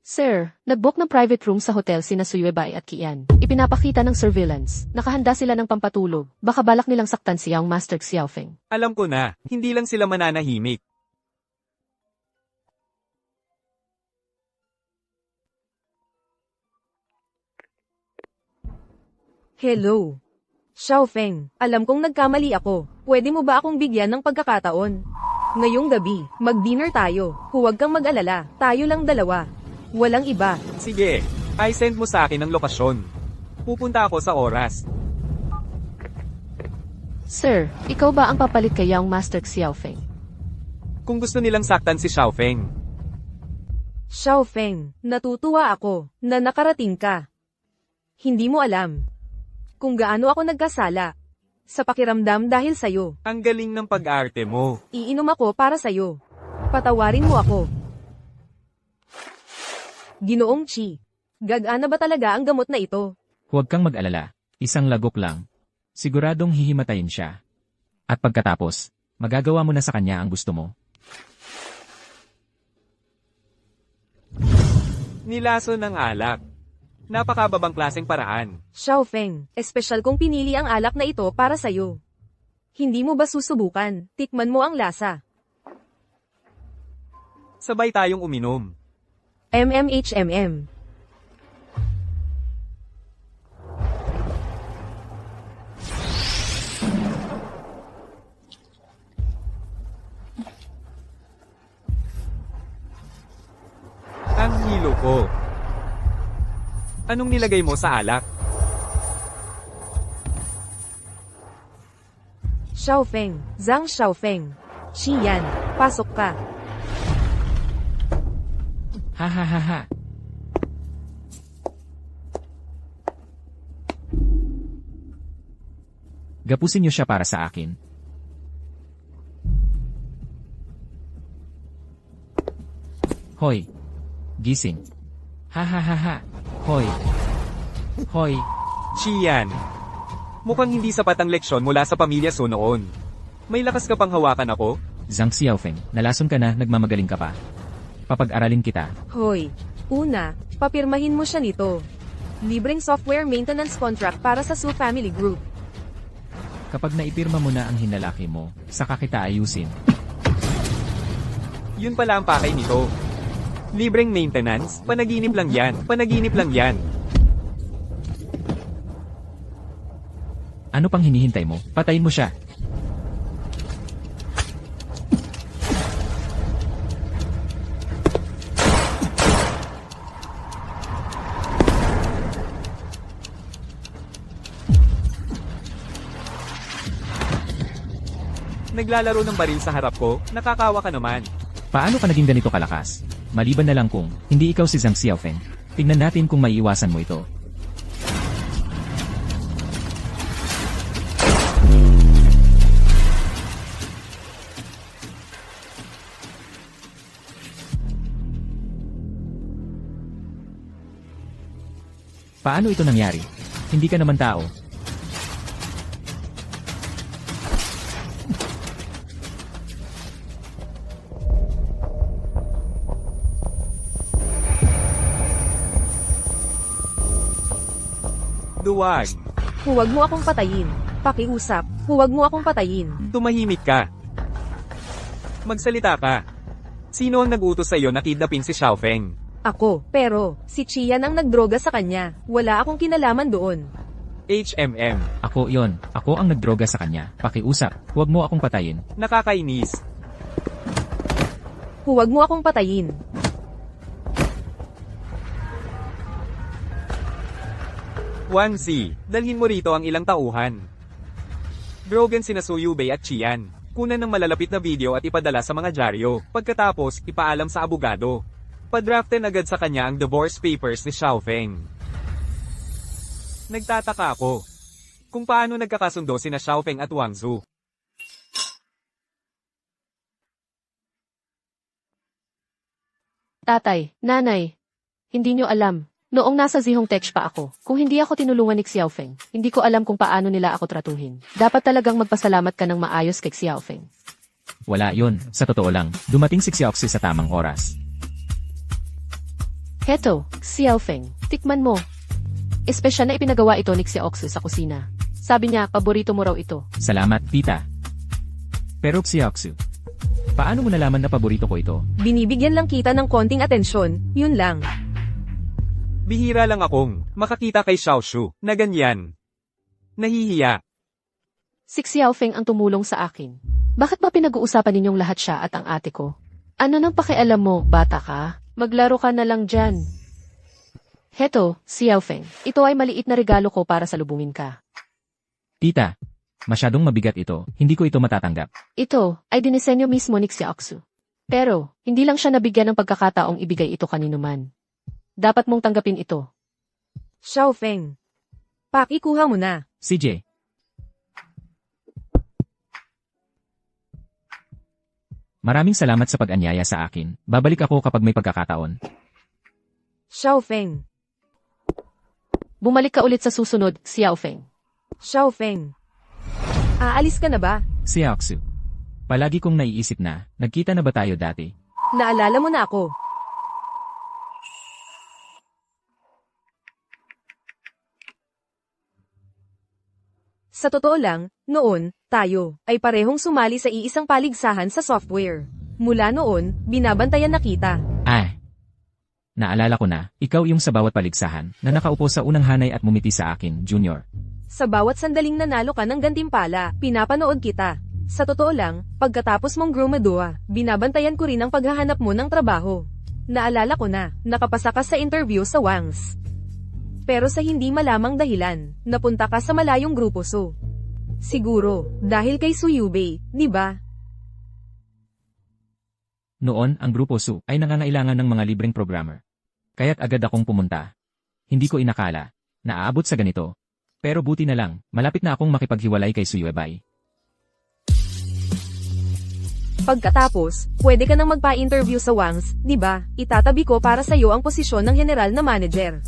Speaker 5: Sir, nag-book ng private room sa hotel sina Suyuebay at Kian. Ipinapakita ng surveillance. Nakahanda sila ng pampatulog. Baka balak nilang saktan siya ang Master Xiaofeng.
Speaker 1: alam ko na, hindi lang sila mananahimik.
Speaker 3: Hello. Xiaofeng, alam kong nagkamali ako. Pwede mo ba akong bigyan ng pagkakataon? Ngayong gabi, mag-dinner tayo. Huwag kang mag-alala, tayo lang dalawa. Walang iba.
Speaker 1: Sige, i-send mo sa akin ang lokasyon. Pupunta ako sa oras.
Speaker 5: Sir, ikaw ba ang papalit kay Yang Master Xiaofeng?
Speaker 1: Kung gusto nilang saktan si Xiaofeng.
Speaker 3: Xiaofeng, natutuwa ako na nakarating ka. Hindi mo alam kung gaano ako nagkasala sa pakiramdam dahil sa'yo.
Speaker 1: Ang galing ng pag-arte mo.
Speaker 3: Iinom ako para sa'yo. Patawarin mo ako. Ginoong Chi, gagana ba talaga ang gamot na ito?
Speaker 4: Huwag kang mag-alala. Isang lagok lang. Siguradong hihimatayin siya. At pagkatapos, magagawa mo na sa kanya ang gusto mo.
Speaker 1: Nilaso ng alak. Napakababang klaseng paraan.
Speaker 3: Xiaofeng, espesyal kong pinili ang alak na ito para sa'yo. Hindi mo ba susubukan? Tikman mo ang lasa.
Speaker 1: Sabay tayong uminom.
Speaker 3: MMHMM.
Speaker 1: Ang hilo ko. Anong nilagay mo sa alak?
Speaker 3: Xiaofeng, Zhang Xiaofeng. Xiyan, pasok ka.
Speaker 4: Ha ha ha ha. Gapusin niyo siya para sa akin. Hoy. Gising. Ha ha ha ha. Hoy. Hoy.
Speaker 1: Xian. Mukhang hindi sapat ang leksyon mula sa pamilya Su noon. May lakas ka pang hawakan ako?
Speaker 4: Zhang Xiaofeng, nalason ka na, nagmamagaling ka pa. Papag-aralin kita.
Speaker 3: Hoy, una, papirmahin mo siya nito. Libreng software maintenance contract para sa Su Family Group.
Speaker 4: Kapag naipirma mo na ang hinalaki mo, saka kita ayusin.
Speaker 1: Yun pala ang pakay nito. Libreng maintenance, panaginip lang yan, panaginip lang yan.
Speaker 4: Ano pang hinihintay mo? Patayin mo siya.
Speaker 1: Naglalaro ng baril sa harap ko, nakakawa ka naman.
Speaker 4: Paano ka naging ganito kalakas? Maliban na lang kung hindi ikaw si Zhang Xiaofeng. Tingnan natin kung maiiwasan mo ito. Paano ito nangyari? Hindi ka naman tao.
Speaker 1: Duwag.
Speaker 3: Huwag mo akong patayin. Pakiusap, huwag mo akong patayin.
Speaker 1: Tumahimik ka. Magsalita ka. Sino ang nag-utos sa iyo na kidnapin si Xiaofeng?
Speaker 3: Ako, pero, si Qian ang nagdroga sa kanya. Wala akong kinalaman doon.
Speaker 1: HMM.
Speaker 4: Ako yon. Ako ang nagdroga sa kanya. Pakiusap, huwag mo akong patayin.
Speaker 1: Nakakainis.
Speaker 3: Huwag mo akong patayin.
Speaker 1: Wang Zi, dalhin mo rito ang ilang tauhan. Brogan sina Su Yubei at Qian. Kunan ng malalapit na video at ipadala sa mga dyaryo. Pagkatapos, ipaalam sa abogado. Padraften agad sa kanya ang divorce papers ni Xiaofeng. Nagtataka ako kung paano nagkakasundo sina Xiaofeng at Wang Zu.
Speaker 5: Tatay, nanay, hindi nyo alam. Noong nasa Zihong Tech pa ako, kung hindi ako tinulungan ni Xiaofeng, hindi ko alam kung paano nila ako tratuhin. Dapat talagang magpasalamat ka ng maayos kay Xiaofeng.
Speaker 4: Wala yon. Sa totoo lang, dumating si Xiaoxi sa tamang oras.
Speaker 5: Heto, Xiaofeng, tikman mo. Espesyal na ipinagawa ito ni Xiaoxi sa kusina. Sabi niya, paborito mo raw ito.
Speaker 4: Salamat, tita. Pero Xiaoxu, paano mo nalaman na paborito ko ito?
Speaker 3: Binibigyan lang kita ng konting atensyon, yun lang.
Speaker 1: Bihira lang akong makakita kay Xiaoshu na ganyan. Nahihiya.
Speaker 5: Si Xiaofeng ang tumulong sa akin. Bakit ba pinag-uusapan ninyong lahat siya at ang ate ko? Ano nang pakialam mo, bata ka? Maglaro ka na lang dyan. Heto, Xiaofeng, ito ay maliit na regalo ko para salubungin ka.
Speaker 4: Tita, masyadong mabigat ito. Hindi ko ito matatanggap.
Speaker 5: Ito ay dinisenyo mismo ni Xiaoxu. Pero, hindi lang siya nabigyan ng pagkakataong ibigay ito kanino man. Dapat mong tanggapin ito.
Speaker 3: Xiaofeng. Pakikuha mo na.
Speaker 4: CJ. Maraming salamat sa pag-anyaya sa akin. Babalik ako kapag may pagkakataon.
Speaker 3: Xiaofeng.
Speaker 5: Bumalik ka ulit sa susunod, Xiaofeng.
Speaker 3: Xiaofeng. Aalis ka na ba?
Speaker 4: Xiaoxu. Palagi kong naiisip na, nagkita na ba tayo dati?
Speaker 3: Naalala mo na ako. Sa totoo lang, noon, tayo, ay parehong sumali sa iisang paligsahan sa software. Mula noon, binabantayan na kita.
Speaker 4: Naalala ko na, ikaw yung sa bawat paligsahan, na nakaupo sa unang hanay at mumiti sa akin, Junior.
Speaker 3: Sa bawat sandaling nanalo ka ng gantimpala, pinapanood kita. Sa totoo lang, pagkatapos mong grumadua, binabantayan ko rin ang paghahanap mo ng trabaho. Naalala ko na, nakapasa ka sa interview sa Wangs. Pero sa hindi malamang dahilan, napunta ka sa malayong grupo So. Siguro, dahil kay Su Yubei, di ba?
Speaker 4: Noon, ang Grupo Su ay nangangailangan ng mga libreng programmer. Kaya't agad akong pumunta. Hindi ko inakala na aabot sa ganito. Pero buti na lang, malapit na akong makipaghiwalay kay Su Yubei.
Speaker 3: Pagkatapos, pwede ka nang magpa-interview sa Wangs, di ba? Itatabi ko para sa iyo ang posisyon ng general na manager.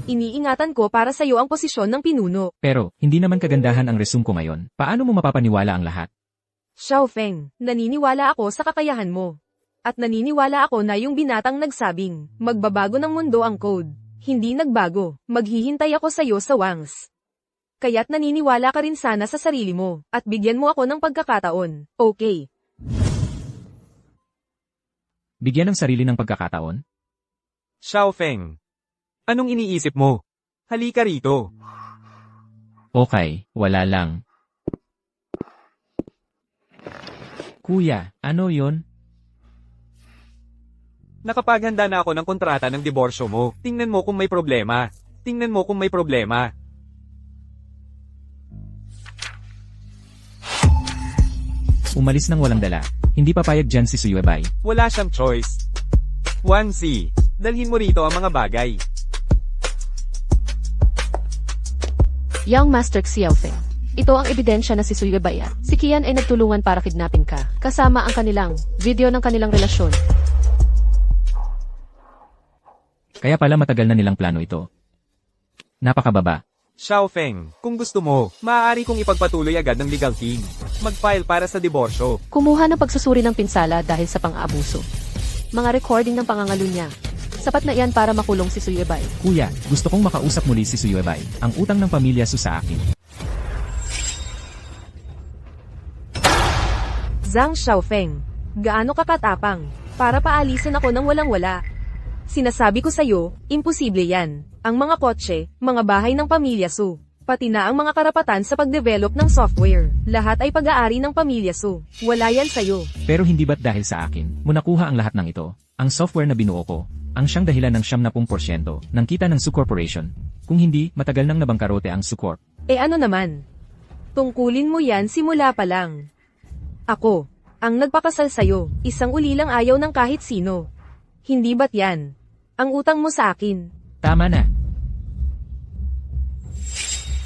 Speaker 3: Iniingatan ko para sa iyo ang posisyon ng pinuno.
Speaker 4: Pero, hindi naman kagandahan ang resume ko ngayon. Paano mo mapapaniwala ang lahat?
Speaker 3: Xiaofeng, naniniwala ako sa kakayahan mo. At naniniwala ako na yung binatang nagsabing, magbabago ng mundo ang code. Hindi nagbago, maghihintay ako sa iyo sa Wangs. Kaya't naniniwala ka rin sana sa sarili mo, at bigyan mo ako ng pagkakataon, okay?
Speaker 4: Bigyan ng sarili ng pagkakataon?
Speaker 1: Xiaofeng. Anong iniisip mo? Halika rito.
Speaker 4: Okay, wala lang. Kuya, ano yon?
Speaker 1: Nakapaghanda na ako ng kontrata ng diborsyo mo. Tingnan mo kung may problema. Tingnan mo kung may problema.
Speaker 4: Umalis nang walang dala. Hindi papayag dyan si Suyuebay.
Speaker 1: Wala siyang choice. 1C. Dalhin mo rito ang mga bagay.
Speaker 5: Young Master Xiaofeng. Ito ang ebidensya na si Suyuebay at si Kian ay nagtulungan para kidnapin ka. Kasama ang kanilang video ng kanilang relasyon.
Speaker 4: Kaya pala matagal na nilang plano ito. Napakababa.
Speaker 1: Xiaofeng, kung gusto mo, maaari kong ipagpatuloy agad ng legal team. Mag-file para sa diborsyo.
Speaker 5: Kumuha ng pagsusuri ng pinsala dahil sa pang-aabuso. Mga recording ng pangangalo niya. Sapat na iyan para makulong si Suyuebay.
Speaker 4: Kuya, gusto kong makausap muli si Suyuebay. Ang utang ng pamilya Su sa akin.
Speaker 3: Zhang Xiaofeng, gaano ka katapang para paalisin ako ng walang-wala? Sinasabi ko sa'yo, imposible yan. Ang mga kotse, mga bahay ng pamilya Su, pati na ang mga karapatan sa pag-develop ng software, lahat ay pag-aari ng pamilya Su. Wala yan sa'yo.
Speaker 4: Pero hindi ba't dahil sa akin, mo nakuha ang lahat ng ito? Ang software na binuo ko, ang siyang dahilan ng 70% ng kita ng Su Corporation. Kung hindi, matagal nang nabangkarote ang Su Corp.
Speaker 3: Ano naman? Tungkulin mo yan simula pa lang. Ako, ang nagpakasal sa'yo, isang ulilang ayaw ng kahit sino. Hindi ba't yan? Ang utang mo sa akin.
Speaker 4: Tama na.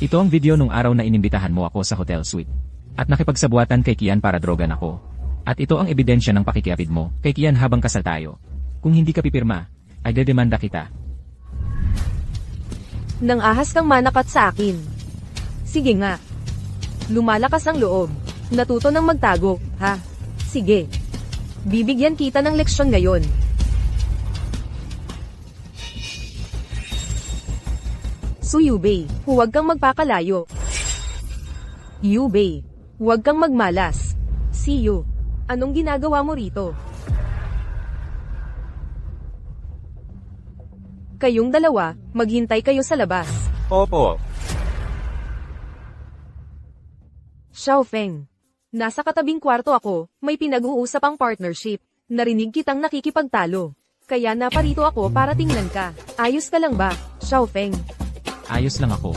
Speaker 4: Ito ang video nung araw na inimbitahan mo ako sa hotel suite. At nakipagsabuatan kay Kian para drogan ako. At ito ang ebidensya ng pakikiapid mo kay Kian habang kasal tayo. Kung hindi ka pipirma, ay dedemanda kita.
Speaker 3: Nang ahas kang manakat sa akin. Sige nga. Lumalakas ang loob. Natuto ng magtago, ha? Sige. Bibigyan kita ng leksyon ngayon. Suyubei, huwag kang magpakalayo. Yubei, huwag kang magmalas. Siyu, anong ginagawa mo rito? Kayong dalawa, maghintay kayo sa labas.
Speaker 1: Opo.
Speaker 3: Xiaofeng, nasa katabing kwarto ako, may pinag-uusap ang partnership. Narinig kitang nakikipagtalo. Kaya naparito ako para tingnan ka. Ayos ka lang ba, Xiaofeng?
Speaker 4: Ayos lang ako.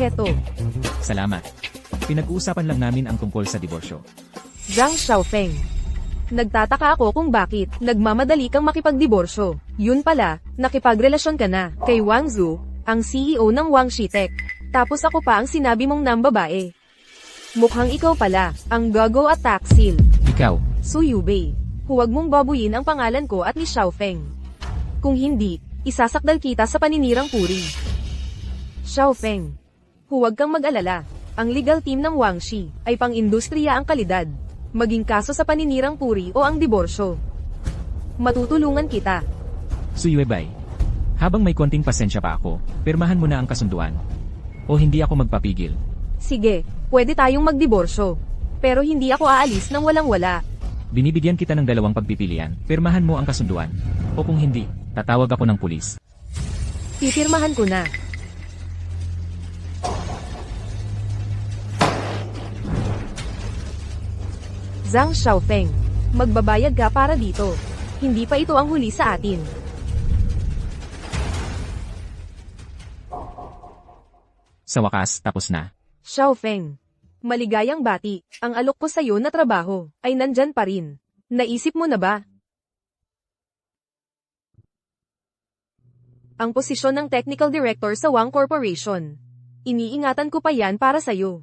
Speaker 3: Heto,
Speaker 4: Salamat. Pinag-uusapan lang namin ang tungkol sa diborsyo.
Speaker 3: Zhang Xiaofeng. Nagtataka ako kung bakit nagmamadali kang makipagdiborsyo. Yun pala, nakipagrelasyon ka na kay Wang Zhu, ang CEO ng Wang Shitech. Tapos ako pa ang sinabi mong nambabae. Mukhang ikaw pala, ang gago at taksil.
Speaker 4: Ikaw,
Speaker 3: Suyubei, huwag mong babuyin ang pangalan ko at ni Xiaofeng. Kung hindi, isasakdal kita sa paninirang puri. Xiaofeng, huwag kang mag-alala. Ang legal team ng Wangxi ay pang-industriya ang kalidad. Maging kaso sa paninirang puri o ang diborsyo. Matutulungan kita.
Speaker 4: Suyuebay. Habang may konting pasensya pa ako, pirmahan mo na ang kasunduan. O hindi ako magpapigil.
Speaker 3: Sige, pwede tayong magdiborsyo. Pero hindi ako aalis nang walang-wala.
Speaker 4: Binibigyan kita ng dalawang pagpipilian, pirmahan mo ang kasunduan. O kung hindi, tatawag ako ng pulis.
Speaker 3: Pipirmahan ko na. Zhang Xiaofeng, magbabayad ka para dito. Hindi pa ito ang huli sa atin.
Speaker 4: Sa wakas, tapos na.
Speaker 3: Xiaofeng, maligayang bati, ang alok ko sa'yo na trabaho, ay nandyan pa rin. Naisip mo na ba? Ang posisyon ng Technical Director sa Wang Corporation. Iniingatan ko pa yan para sa'yo.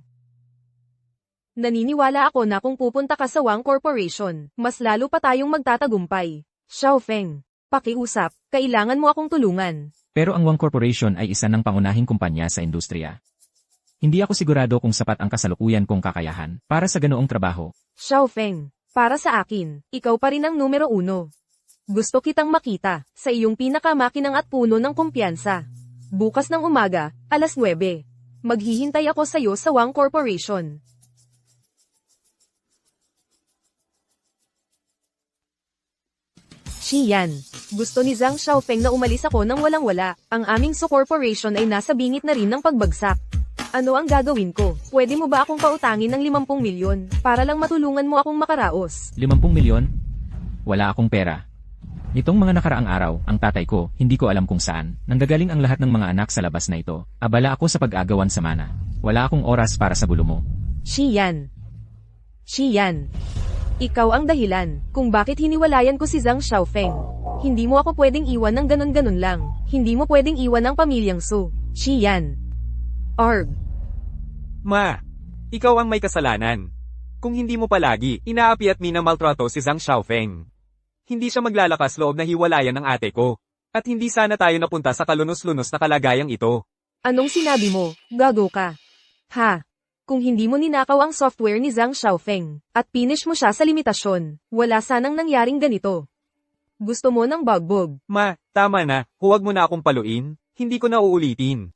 Speaker 3: Naniniwala ako na kung pupunta ka sa Wang Corporation, mas lalo pa tayong magtatagumpay. Xiaofeng, pakiusap, kailangan mo akong tulungan.
Speaker 4: Pero ang Wang Corporation ay isa ng pangunahing kumpanya sa industriya. Hindi ako sigurado kung sapat ang kasalukuyan kong kakayahan para sa ganoong trabaho.
Speaker 3: Xiaofeng, para sa akin, ikaw pa rin ang numero 1. Gusto kitang makita sa iyong pinakamakinang at puno ng kumpiyansa. Bukas ng umaga, alas 9. Maghihintay ako sa iyo sa Wang Corporation. Xiyan, gusto ni Zhang Xiaofeng na umalis ako nang walang-wala. Ang aming Su Corporation ay nasa bingit na rin ng pagbagsak. Ano ang gagawin ko? Pwede mo ba akong pautangin ng 50 milyon para lang matulungan mo akong makaraos?
Speaker 4: 50 milyon? Wala akong pera. Nitong mga nakaraang araw, ang tatay ko, hindi ko alam kung saan, nanggagaling ang lahat ng mga anak sa labas na ito. Abala ako sa pag-agawan sa mana. Wala akong oras para sa gulo mo.
Speaker 3: Xiyan. Qian. Ikaw ang dahilan kung bakit hiniwalayan ko si Zhang Xiaofeng. Hindi mo ako pwedeng iwan ng ganon-ganon lang. Hindi mo pwedeng iwan ang pamilyang Su. Qian. Arg.
Speaker 1: Ma, ikaw ang may kasalanan. Kung hindi mo palagi, inaapi at minamaltrato si Zhang Xiaofeng. Hindi siya maglalakas loob na hiwalayan ng ate ko. At hindi sana tayo napunta sa kalunos-lunos na kalagayang ito.
Speaker 3: Anong sinabi mo? Gago ka. Ha? Kung hindi mo ninakaw ang software ni Zhang Xiaofeng, at finish mo siya sa limitasyon, wala sanang nangyaring ganito. Gusto mo ng bugbog.
Speaker 1: Ma, tama na, huwag mo na akong paluin, hindi ko na uulitin.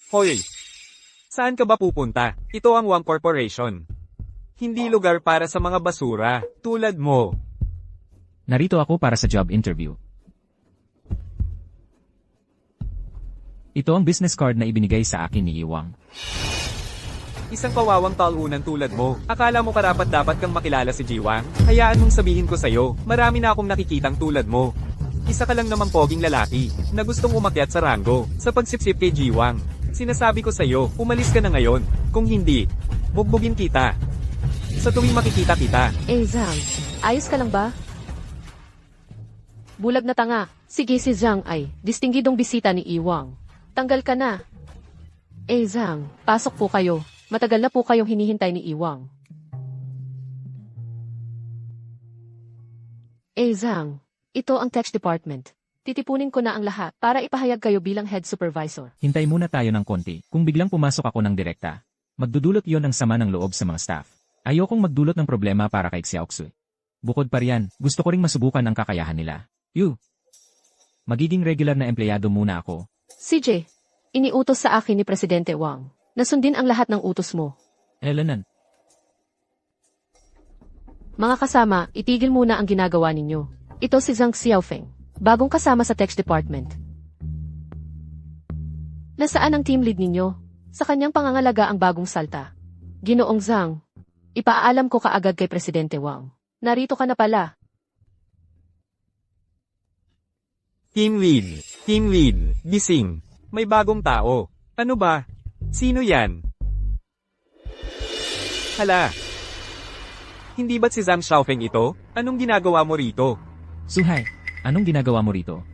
Speaker 1: Hoy! Saan ka ba pupunta? Ito ang Wang Corporation. Hindi lugar para sa mga basura, tulad mo.
Speaker 4: Narito ako para sa job interview. Ito ang business card na ibinigay sa akin ni Iwang.
Speaker 1: Isang kawawang talunan tulad mo, akala mo karapat-dapat kang makilala si Jiwang? Hayaan mong sabihin ko sa'yo, marami na akong nakikitang tulad mo. Isa ka lang namang poging lalaki, na gustong umakyat sa rango, sa pagsipsip kay Jiwang. Sinasabi ko sa'yo, umalis ka na ngayon, kung hindi, bugbugin kita. Sa tuwing makikita kita.
Speaker 5: Zhang, ayos ka lang ba? Bulag na tanga. Sige si Zhang ay, distinggidong bisita ni Iwang. Tanggal ka na. Zhang, pasok po kayo. Matagal na po kayong hinihintay ni Iwang. Zhang, ito ang tax department. Titipunin ko na ang lahat para ipahayag kayo bilang head supervisor.
Speaker 4: Hintay muna tayo ng konti. Kung biglang pumasok ako ng direkta, magdudulot yon ng sama ng loob sa mga staff. Ayokong magdulot ng problema para kay Xiaoxu. Bukod pa riyan, gusto ko ring masubukan ang kakayahan nila. Magiging regular na empleyado muna ako.
Speaker 5: CJ, iniutos sa akin ni Presidente Wang. Nasundin ang lahat ng utos mo.
Speaker 4: Elanan,
Speaker 5: Mga kasama, itigil muna ang ginagawa ninyo. Ito si Zhang Xiaofeng, bagong kasama sa Text Department. Nasaan ang team lead ninyo? Sa kanyang pangangalaga ang bagong salta. Ginoong Zhang, ipaalam ko kaagad kay Presidente Wang. Narito ka na pala.
Speaker 1: Team lead, gising. May bagong tao. Ano ba? Sino yan? Hala. Hindi ba't si Zhang Xiaofeng ito? Anong ginagawa mo rito?
Speaker 4: Suhay, anong ginagawa mo rito?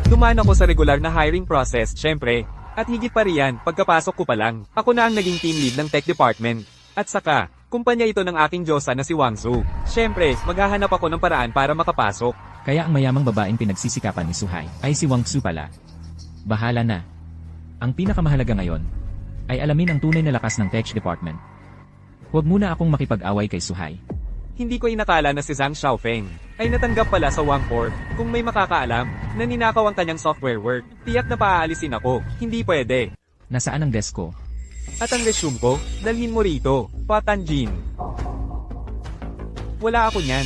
Speaker 1: Dumaan ako sa regular na hiring process, syempre. At higit pa riyan, pagkapasok ko pa lang, ako na ang naging team lead ng tech department. At saka, kumpanya ito ng aking diyosa na si Wang Su. Syempre, maghahanap ako ng paraan para makapasok.
Speaker 4: Kaya ang mayamang babaeng pinagsisikapan ni Suhay ay si Wang Su pala. Bahala na. Ang pinakamahalaga ngayon ay alamin ang tunay na lakas ng tech department. Huwag muna akong makipag-away kay Suhay.
Speaker 1: Hindi ko inakala na si Zhang Xiaofeng ay natanggap pala sa Wang Corp. Kung may makakaalam na ninakaw ang kanyang software work, tiyak na paaalisin ako. Hindi pwede.
Speaker 4: Nasaan ang desk ko?
Speaker 1: At ang resume ko, dalhin mo rito, Patanjin. Wala ako niyan.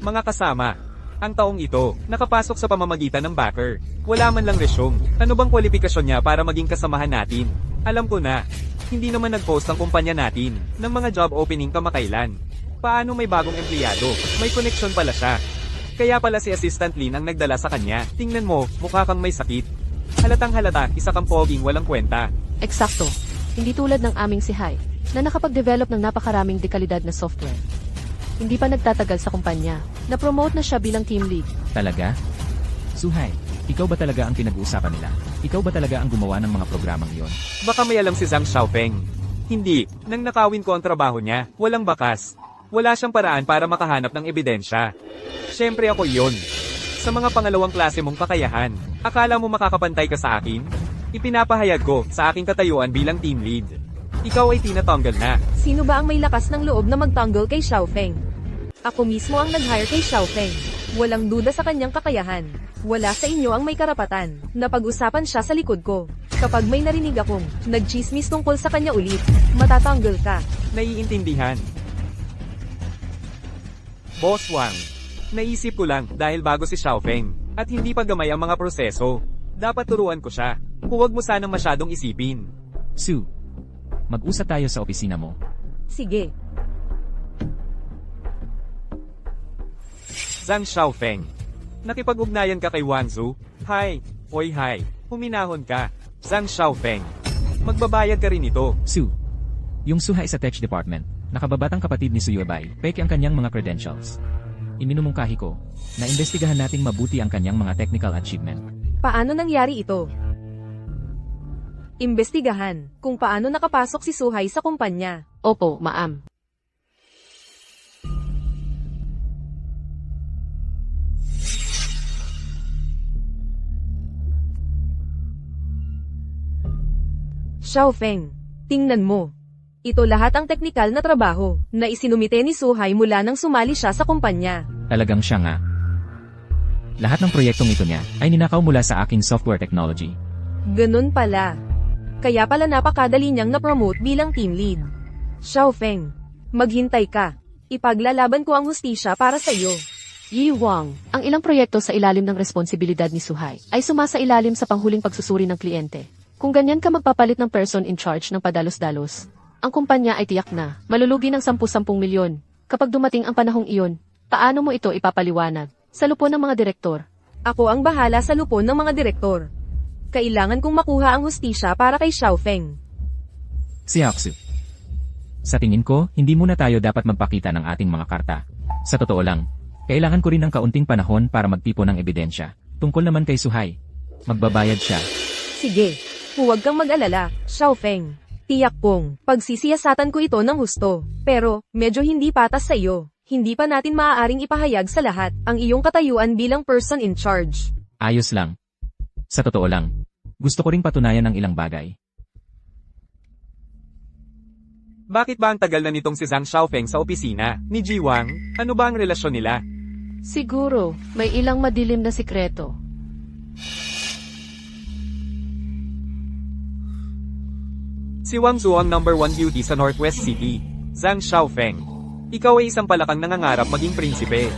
Speaker 1: Mga kasama, ang taong ito, nakapasok sa pamamagitan ng backer. Wala man lang resume. Ano bang kwalifikasyon niya para maging kasamahan natin? Alam ko na, hindi naman nag-post ang kumpanya natin ng mga job opening kamakailan. Paano may bagong empleyado? May connection pala siya. Kaya pala si Assistant Lin ang nagdala sa kanya. Tingnan mo, mukha kang may sakit. Halatang halata, isa kang poging walang kwenta.
Speaker 5: Eksakto. Hindi tulad ng aming si Hai, na nakapag-develop ng napakaraming dekalidad na software. Hindi pa nagtatagal sa kumpanya. Na-promote na siya bilang team lead.
Speaker 4: Talaga? Suhay, ikaw ba talaga ang pinag-uusapan nila? Ikaw ba talaga ang gumawa ng mga programang iyon?
Speaker 1: Baka may alam si Zhang Xiaofeng. Hindi, nang nakawin ko ang trabaho niya, walang bakas. Wala siyang paraan para makahanap ng ebidensya. Siyempre ako yon. Sa mga pangalawang klase mong kakayahan, akala mo makakapantay ka sa akin? Ipinapahayag ko sa aking katayuan bilang team lead. Ikaw ay tinatanggal na.
Speaker 3: Sino ba ang may lakas ng loob na magtanggol kay Xiaofeng? Ako mismo ang nag-hire kay Xiaofeng. Walang duda sa kanyang kakayahan. Wala sa inyo ang may karapatan. Napag-usapan siya sa likod ko. Kapag may narinig akong nagchismis tungkol sa kanya ulit, matatanggol ka.
Speaker 1: Naiintindihan. Boss Wang, naisip ko lang dahil bago si Xiaofeng at hindi pa gamay ang mga proseso. Dapat turuan ko siya. Huwag mo sanang masyadong isipin.
Speaker 4: Su, mag-usap tayo sa opisina mo.
Speaker 3: Sige.
Speaker 1: Zhang Xiaofeng, nakipag-ugnayan ka kay Wang Su? Hi, oy hi, huminahon ka. Zhang Xiaofeng, Magbabayad ka rin ito.
Speaker 4: Su. Yung Suha is sa tech department. Nakababatang kapatid ni Suyobay, peke ang kanyang mga credentials. Iminumungkahi ko, na imbestigahan nating mabuti ang kanyang mga technical achievement.
Speaker 3: Paano nangyari ito? Imbestigahan kung paano nakapasok si Suhay sa kumpanya.
Speaker 5: Opo, ma'am.
Speaker 3: Xiaofeng, tingnan mo. Ito lahat ang teknikal na trabaho na isinumite ni Suhay mula nang sumali siya sa kumpanya.
Speaker 4: Talagang siya nga. Lahat ng proyektong ito niya ay ninakaw mula sa aking software technology.
Speaker 3: Ganun pala. Kaya pala napakadali niyang na-promote bilang team lead. Xiaofeng, maghintay ka. Ipaglalaban ko ang hustisya para sa iyo.
Speaker 5: Yi Wang, ang ilang proyekto sa ilalim ng responsibilidad ni Suhay ay sumasailalim sa panghuling pagsusuri ng kliyente. Kung ganyan ka magpapalit ng person in charge ng padalos-dalos, ang kumpanya ay tiyak na malulugi ng 10-10 milyon. Kapag dumating ang panahong iyon, paano mo ito ipapaliwanag sa lupon ng mga direktor?
Speaker 3: Ako ang bahala sa lupon ng mga direktor. Kailangan kong makuha ang hustisya para kay Xiaofeng.
Speaker 4: Si Aksu. Sa tingin ko, hindi muna tayo dapat magpakita ng ating mga karta. Sa totoo lang, kailangan ko rin ng kaunting panahon para magtipon ng ebidensya. Tungkol naman kay Suhay, magbabayad siya.
Speaker 3: Sige, huwag kang mag-alala, Xiaofeng. Tiyak kong, pagsisiyasatan ko ito ng husto. Pero, medyo hindi patas sa iyo. Hindi pa natin maaaring ipahayag sa lahat ang iyong katayuan bilang person in charge.
Speaker 4: Ayos lang. Sa totoo lang, gusto ko ring patunayan ng ilang bagay.
Speaker 1: Bakit ba ang tagal na nitong si Zhang Xiaofeng sa opisina ni Ji Wang? Ano ba ang relasyon nila?
Speaker 5: Siguro, may ilang madilim na sikreto.
Speaker 1: Si Wang Zhu ang number 1 beauty sa Northwest City. Zhang Xiaofeng. Ikaw ay isang palakang nangangarap maging prinsipe.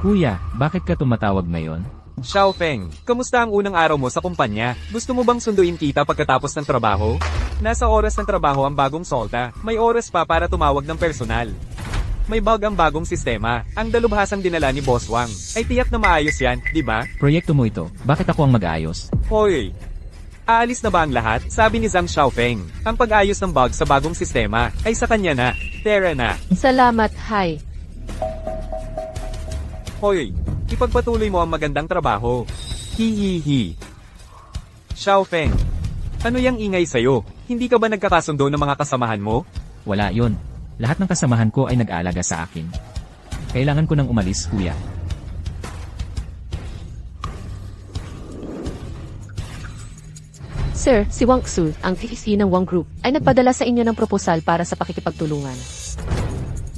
Speaker 4: Kuya, bakit ka tumatawag ngayon?
Speaker 1: Xiaofeng, kamusta ang unang araw mo sa kumpanya? Gusto mo bang sunduin kita pagkatapos ng trabaho? Nasa oras ng trabaho ang bagong solta. May oras pa para tumawag ng personal. May bug ang bagong sistema. Ang dalubhasang dinala ni Boss Wang. Ay tiyak na maayos yan, di ba?
Speaker 4: Proyekto mo ito, bakit ako ang mag-aayos?
Speaker 1: Hoy! Aalis na ba ang lahat? Sabi ni Zhang Xiaofeng. Ang pag-ayos ng bug sa bagong sistema ay sa kanya na. Tara na.
Speaker 5: Salamat, Hai.
Speaker 1: Hoy! Ipagpatuloy mo ang magandang trabaho. Hihihi. Xiaofeng. Ano yang ingay sa'yo? Hindi ka ba nagkakasundo ng mga kasamahan mo?
Speaker 4: Wala yon. Lahat ng kasamahan ko ay nag-aalaga sa akin. Kailangan ko nang umalis, kuya.
Speaker 5: Sir, si Wang Xu, ang TC ng Wang Group, ay nagpadala sa inyo ng proposal para sa pakikipagtulungan.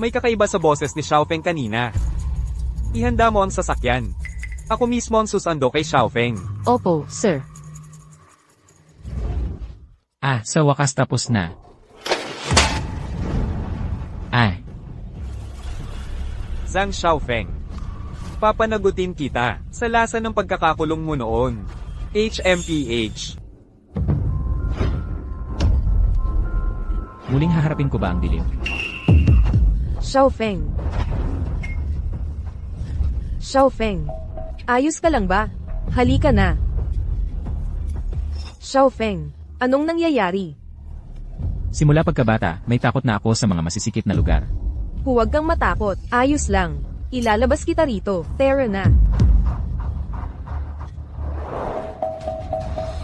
Speaker 1: May kakaiba sa boses ni Xiaofeng kanina. Ihanda mo ang sasakyan. Ako mismo ang susando kay Xiaofeng.
Speaker 5: Opo, sir.
Speaker 4: Sa wakas tapos na.
Speaker 1: Zhang Xiaofeng. Papanagutin kita sa lasa ng pagkakakulong mo noon. HMPH.
Speaker 4: Muling haharapin ko ba ang dilim?
Speaker 3: Xiaofeng. Xiaofeng. Ayos ka lang ba? Halika na. Xiaofeng. Anong nangyayari?
Speaker 4: Simula pagkabata, may takot na ako sa mga masisikip na lugar.
Speaker 3: Huwag kang matakot. Ayos lang. Ilalabas kita rito. Tara na.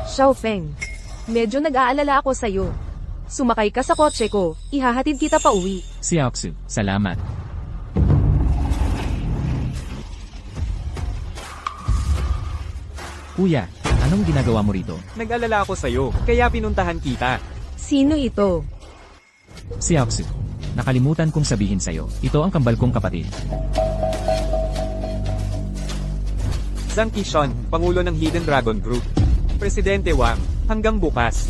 Speaker 3: Xiaofeng. Medyo nag-aalala ako sa'yo. Sumakay ka sa kotse ko. Ihahatid kita pa uwi.
Speaker 4: Si Aksu, salamat. Kuya, anong ginagawa mo rito?
Speaker 1: Nag-alala ako sa'yo, kaya pinuntahan kita.
Speaker 3: Sino ito?
Speaker 4: Si Aksu. Nakalimutan kong sabihin sa'yo, ito ang kambal kong kapatid.
Speaker 1: Zhang Qishon, Pangulo ng Hidden Dragon Group. Presidente Wang, hanggang bukas.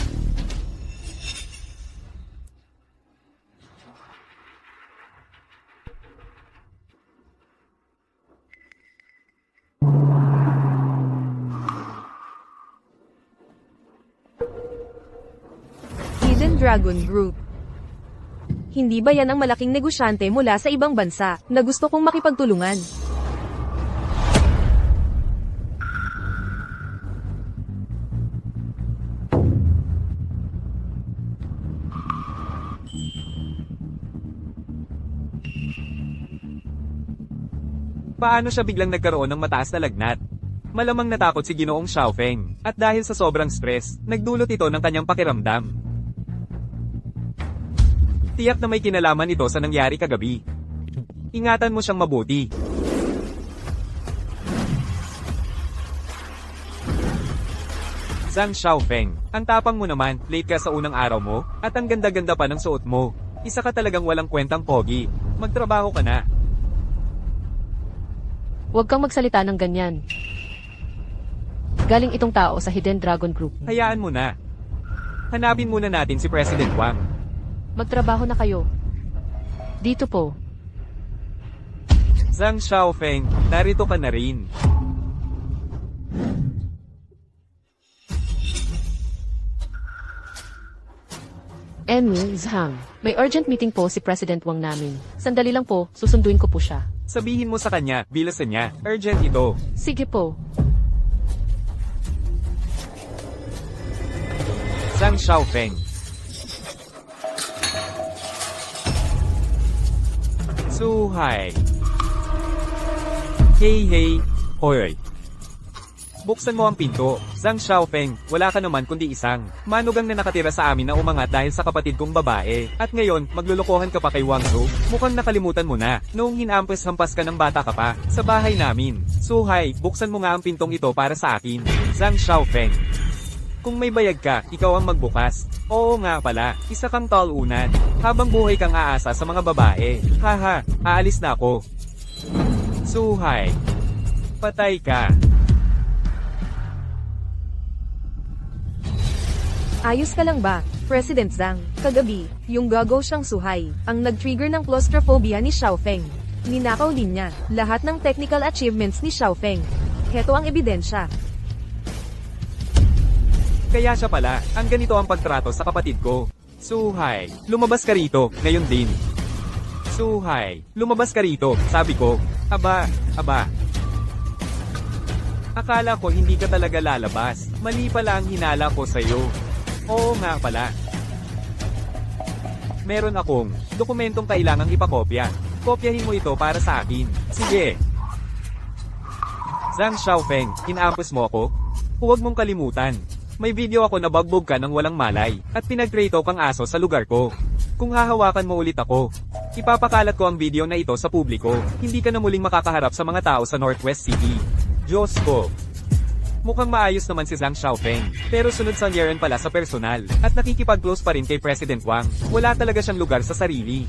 Speaker 3: Hidden Dragon Group. Hindi ba yan ang malaking negosyante mula sa ibang bansa na gusto kong makipagtulungan?
Speaker 1: Paano siya biglang nagkaroon ng mataas na lagnat? Malamang natakot si Ginoong Xiaofeng, at dahil sa sobrang stress, nagdulot ito ng kanyang pakiramdam. Tiyak na may kinalaman ito sa nangyari kagabi. Ingatan mo siyang mabuti. Zhang Xiaofeng, ang tapang mo naman, late ka sa unang araw mo, at ang ganda-ganda pa ng suot mo. Isa ka talagang walang kwentang pogi. Magtrabaho ka na.
Speaker 5: Huwag kang magsalita ng ganyan. Galing itong tao sa Hidden Dragon Group.
Speaker 1: Hayaan mo na. Hanapin muna natin si President Wang.
Speaker 5: Magtrabaho na kayo. Dito po.
Speaker 1: Zhang Xiaofeng, narito ka na rin.
Speaker 5: Enmi, Zhang. May urgent meeting po si President Wang namin. Sandali lang po, susunduin ko po siya.
Speaker 1: Sabihin mo sa kanya, bilasan niya. Urgent ito.
Speaker 5: Sige po.
Speaker 1: Zhang Xiaofeng. Suhay. Hey. Hoy. Buksan mo ang pinto. Zhang Xiaofeng, wala ka naman kundi isang manugang na nakatira sa amin na umangat dahil sa kapatid kong babae. At ngayon, maglulukohan ka pa kay Wang Zhou. Mukhang nakalimutan mo na. Noong hinampas-hampas ka ng bata ka pa, sa bahay namin. Suhay, buksan mo nga ang pintong ito para sa akin. Zhang Xiaofeng. Kung may bayag ka, ikaw ang magbukas. Oo nga pala, isa kang talunan. Habang buhay kang aasa sa mga babae. Haha, aalis na ako. Suhay. Patay ka.
Speaker 3: Ayos ka lang ba, President Zhang? Kagabi, yung gagaw siyang Suhay, ang nag-trigger ng claustrophobia ni Xiaofeng. Ninakaw din niya lahat ng technical achievements ni Xiaofeng. Heto ang ebidensya.
Speaker 1: Kaya siya pala, ang ganito ang pagtrato sa kapatid ko. Suhay, lumabas ka rito, ngayon din. Suhay, lumabas ka rito, sabi ko. Aba. Akala ko hindi ka talaga lalabas. Mali pala ang hinala ko sa'yo. Oo nga pala. Meron akong dokumentong kailangang ipakopya. Kopyahin mo ito para sa akin. Sige. Zhang Xiaofeng, inampus mo ako? Huwag mong kalimutan. May video ako na bagbog ka ng walang malay, at pinagkrito kang aso sa lugar ko. Kung hahawakan mo ulit ako, ipapakalat ko ang video na ito sa publiko. Hindi ka na muling makakaharap sa mga tao sa Northwest City. Diyos ko. Mukhang maayos naman si Zhang Xiaofeng, pero sunod sa Nieren pala sa personal, at nakikipag-close pa rin kay President Wang. Wala talaga siyang lugar sa sarili.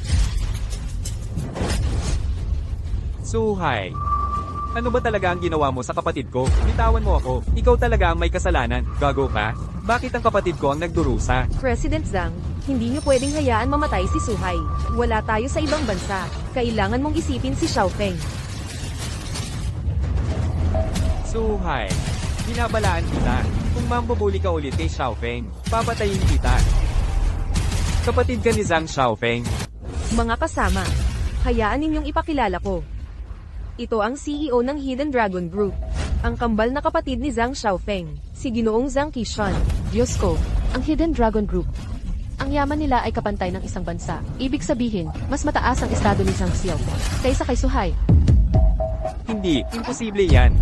Speaker 1: Suhay. Ano ba talaga ang ginawa mo sa kapatid ko? Bitawan mo ako. Ikaw talaga ang may kasalanan. Gago ka? Bakit ang kapatid ko ang nagdurusa?
Speaker 3: President Zhang, hindi niyo pwedeng hayaan mamatay si Suhay. Wala tayo sa ibang bansa. Kailangan mong isipin si Xiaofeng.
Speaker 1: Suhay. Binabalaan kita. Kung mambubuli ka ulit kay Xiaofeng, papatayin kita. Kapatid ka ni Zhang Xiaofeng.
Speaker 3: Mga kasama, hayaan ninyong ipakilala ko. Ito ang CEO ng Hidden Dragon Group. Ang kambal na kapatid ni Zhang Xiaofeng, si Ginoong Zhang Qishan.
Speaker 5: Diyos ko, ang Hidden Dragon Group. Ang yaman nila ay kapantay ng isang bansa. Ibig sabihin, mas mataas ang estado ni Zhang Xiaofeng kaysa kay Suhay.
Speaker 1: Hindi, imposible yan.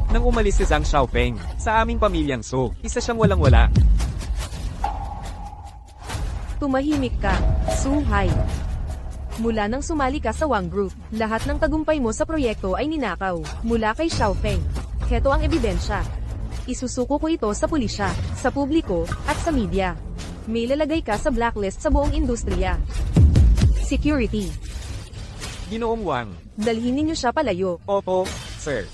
Speaker 1: Nang umalis si Zhang Xiaofeng, sa aming pamilyang Su, isa siyang walang-wala.
Speaker 3: Tumahimik ka, Suhay. Mula nang sumali ka sa Wang Group, lahat ng tagumpay mo sa proyekto ay ninakaw, mula kay Xiaofeng. Heto ang ebidensya. Isusuko ko ito sa pulisya, sa publiko, at sa media. May lalagay ka sa blacklist sa buong industriya. Security.
Speaker 1: Ginoong Wang.
Speaker 3: Dalhin ninyo siya palayo.
Speaker 1: Opo, sir.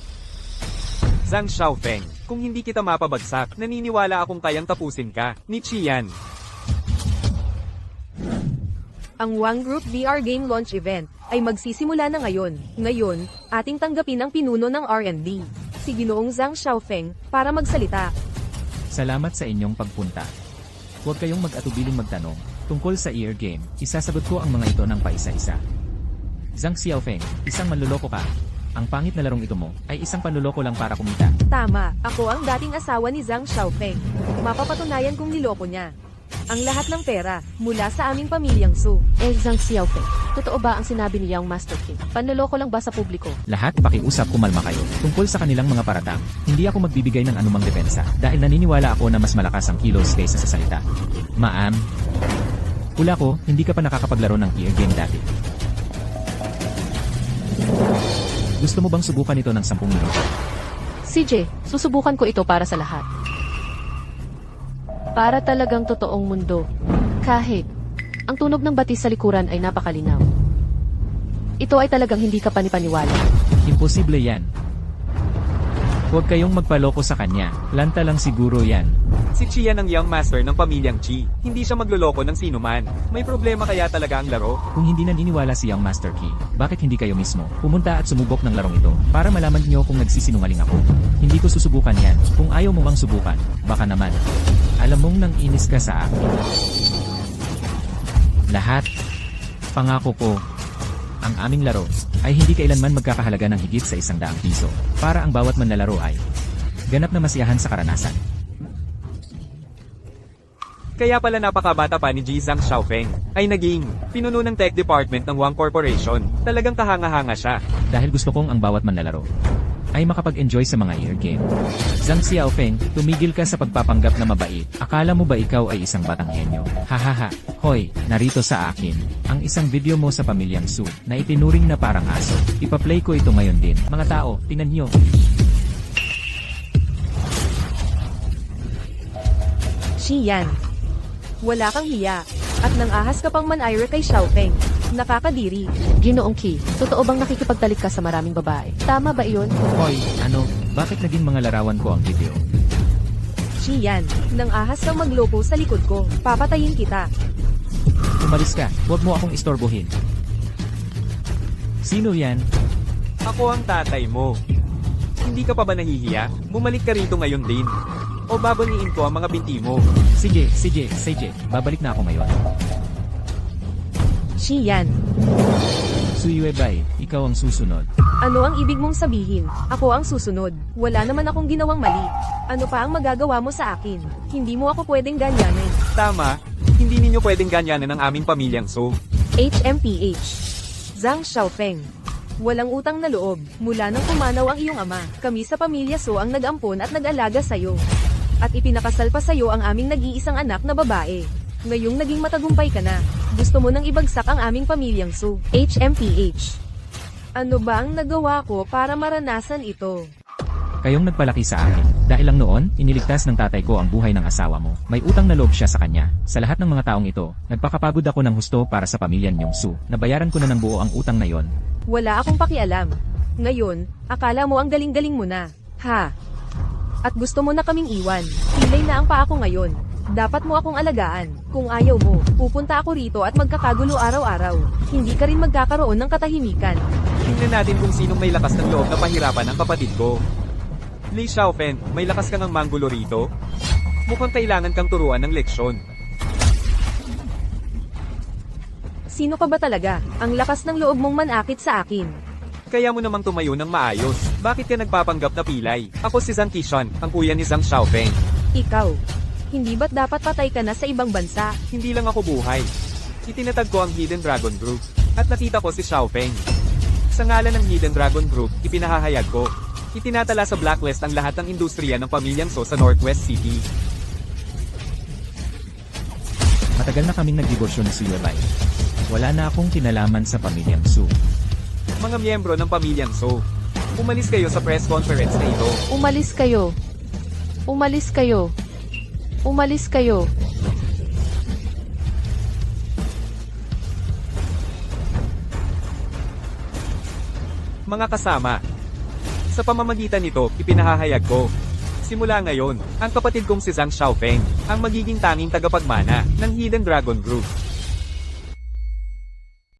Speaker 1: Zhang Xiaofeng, kung hindi kita mapabagsak, naniniwala akong kayang tapusin ka, ni Qian.
Speaker 3: Ang Wang Group VR Game Launch Event ay magsisimula na ngayon. Ngayon, ating tanggapin ang pinuno ng R&D, si Ginoong Zhang Xiaofeng, para magsalita.
Speaker 4: Salamat sa inyong pagpunta. Huwag kayong mag-atubiling magtanong tungkol sa ear game. Isasagot ko ang mga ito ng paisa-isa. Zhang Xiaofeng, isang manloloko ka. Ang pangit na larong ito mo ay isang panloloko lang para kumita.
Speaker 3: Tama, ako ang dating asawa ni Zhang Xiaofeng. Mapapatunayan kong niloko niya ang lahat ng pera mula sa aming pamilyang Su.
Speaker 5: Zhang Xiaofeng, Totoo ba ang sinabi ni Young Master King? Panloloko lang ba sa publiko?
Speaker 4: Lahat pakiusap kumalma kayo. Tungkol sa kanilang mga paratang, hindi ako magbibigay ng anumang depensa dahil naniniwala ako na mas malakas ang kilos kaysa sa salita. Ma'am, hula ko, hindi ka pa nakakapaglaro ng ear game dati. Gusto mo bang subukan ito ng 10 minuto?
Speaker 5: CJ, susubukan ko ito para sa lahat. Para talagang totoong mundo. Kahit ang tunog ng batis sa likuran ay napakalinaw. Ito ay talagang hindi ka panipaniwala.
Speaker 4: Imposible yan. Huwag kayong magpaloko sa kanya. Lanta lang siguro yan.
Speaker 1: Si Chian ang young master ng pamilyang Chi. Hindi siya magloloko ng sino man. May problema kaya talaga ang laro?
Speaker 4: Kung hindi naniniwala si Young Master Key, bakit hindi kayo mismo pumunta at sumubok ng larong ito para malaman niyo kung nagsisinungaling ako? Hindi ko susubukan yan. Kung ayaw mo mang subukan, baka naman. Alam mong nang inis ka sa akin. Lahat, pangako ko, ang aming laro ay hindi kailanman magkakahalaga ng higit sa 100 piso para ang bawat manlalaro ay ganap na masiyahan sa karanasan.
Speaker 1: Kaya pala napakabata pa ni Ji Zhang Xiaofeng ay naging pinuno ng tech department ng Wang Corporation. Talagang kahanga-hanga siya.
Speaker 4: Dahil gusto kong ang bawat manlalaro ay makapag-enjoy sa mga ear game. Zhang Xiaofeng, tumigil ka sa pagpapanggap na mabait. Akala mo ba ikaw ay isang batang henyo? Hahaha. Hoy, narito sa akin ang isang video mo sa pamilyang Su na itinuring na parang aso. Ipa-play ko ito ngayon din. Mga tao, tingnan niyo.
Speaker 3: Xian. Wala kang hiya. At nang-ahas ka pang man-ira kay Xiaofeng. Nakakadiri.
Speaker 5: Ginoong Ki, totoo bang nakikipagtalik ka sa maraming babae? Tama ba iyon?
Speaker 4: Hoy, ano? Bakit naging mga larawan ko ang video?
Speaker 3: Xian, nang-ahas kang magloko sa likod ko. Papatayin kita.
Speaker 4: Umalis ka. Huwag mo akong istorbohin. Sino yan?
Speaker 1: Ako ang tatay mo. Hindi ka pa ba nahihiya? Bumalik ka rito ngayon din. O babaliin ko ang mga binti mo.
Speaker 4: Sige. Babalik na ako ngayon.
Speaker 3: Xian,
Speaker 4: Suyuebay, ikaw ang susunod.
Speaker 3: ano ang ibig mong sabihin? Ako ang susunod. Wala naman akong ginawang mali. Ano pa ang magagawa mo sa akin? Hindi mo ako pwedeng ganyanin.
Speaker 1: Tama, hindi ninyo pwedeng ganyanan ang aming pamilyang Su.
Speaker 3: HMPH. Zhang Xiaofeng. Walang utang na loob. Mula nang pumanaw ang iyong ama, kami sa pamilya So ang nag-ampon at nag-alaga sa'yo. At ipinakasal pa sa'yo ang aming nag-iisang anak na babae. Ngayong naging matagumpay ka na, gusto mo nang ibagsak ang aming pamilyang Su. HMPH. Ano ba ang nagawa ko para maranasan ito?
Speaker 4: Kayong nagpalaki sa akin. Dahil lang noon, iniligtas ng tatay ko ang buhay ng asawa mo. May utang na loob siya sa kanya. Sa lahat ng mga taong ito, nagpakapagod ako ng husto para sa pamilya niyong Su. Nabayaran ko na ng buo ang utang na yon.
Speaker 3: Wala akong pakialam. Ngayon, akala mo ang galing-galing mo na. Ha? At gusto mo na kaming iwan. Pilay na ang paa ko ngayon. Dapat mo akong alagaan. Kung ayaw mo, pupunta ako rito at magkakagulo araw-araw. Hindi ka rin magkakaroon ng katahimikan.
Speaker 1: Tingnan natin kung sinong may lakas ng loob na pahirapan ang kapatid ko. Li Xiaofen, may lakas ka ng manggulo rito? Mukhang kailangan kang turuan ng leksyon.
Speaker 3: Sino ka ba talaga? Ang lakas ng loob mong manakit sa akin.
Speaker 1: Kaya mo namang tumayo ng maayos. Bakit ka nagpapanggap na pilay? Ako si Zhang Qishan, ang kuya ni Zhang Xiaofeng.
Speaker 3: Ikaw. Hindi ba't dapat patay ka na sa ibang bansa?
Speaker 1: Hindi lang ako buhay. Itinatag ko ang Hidden Dragon Group. At nakita ko si Xiaofeng. Sa ngalan ng Hidden Dragon Group, ipinahahayag ko. Itinatala sa blacklist ang lahat ng industriya ng pamilyang So sa Northwest City.
Speaker 4: Matagal na kaming nagdiborsyo ni Suyuebay. Wala na akong kinalaman sa pamilyang Su.
Speaker 1: Mga miyembro ng pamilyang So, umalis kayo sa press conference na ito.
Speaker 5: Umalis kayo. Umalis kayo. Umalis kayo.
Speaker 1: Mga kasama, sa pamamagitan nito, ipinahahayag ko. Simula ngayon, ang kapatid kong si Zhang Xiaofeng, ang magiging tanging tagapagmana ng Hidden Dragon Group.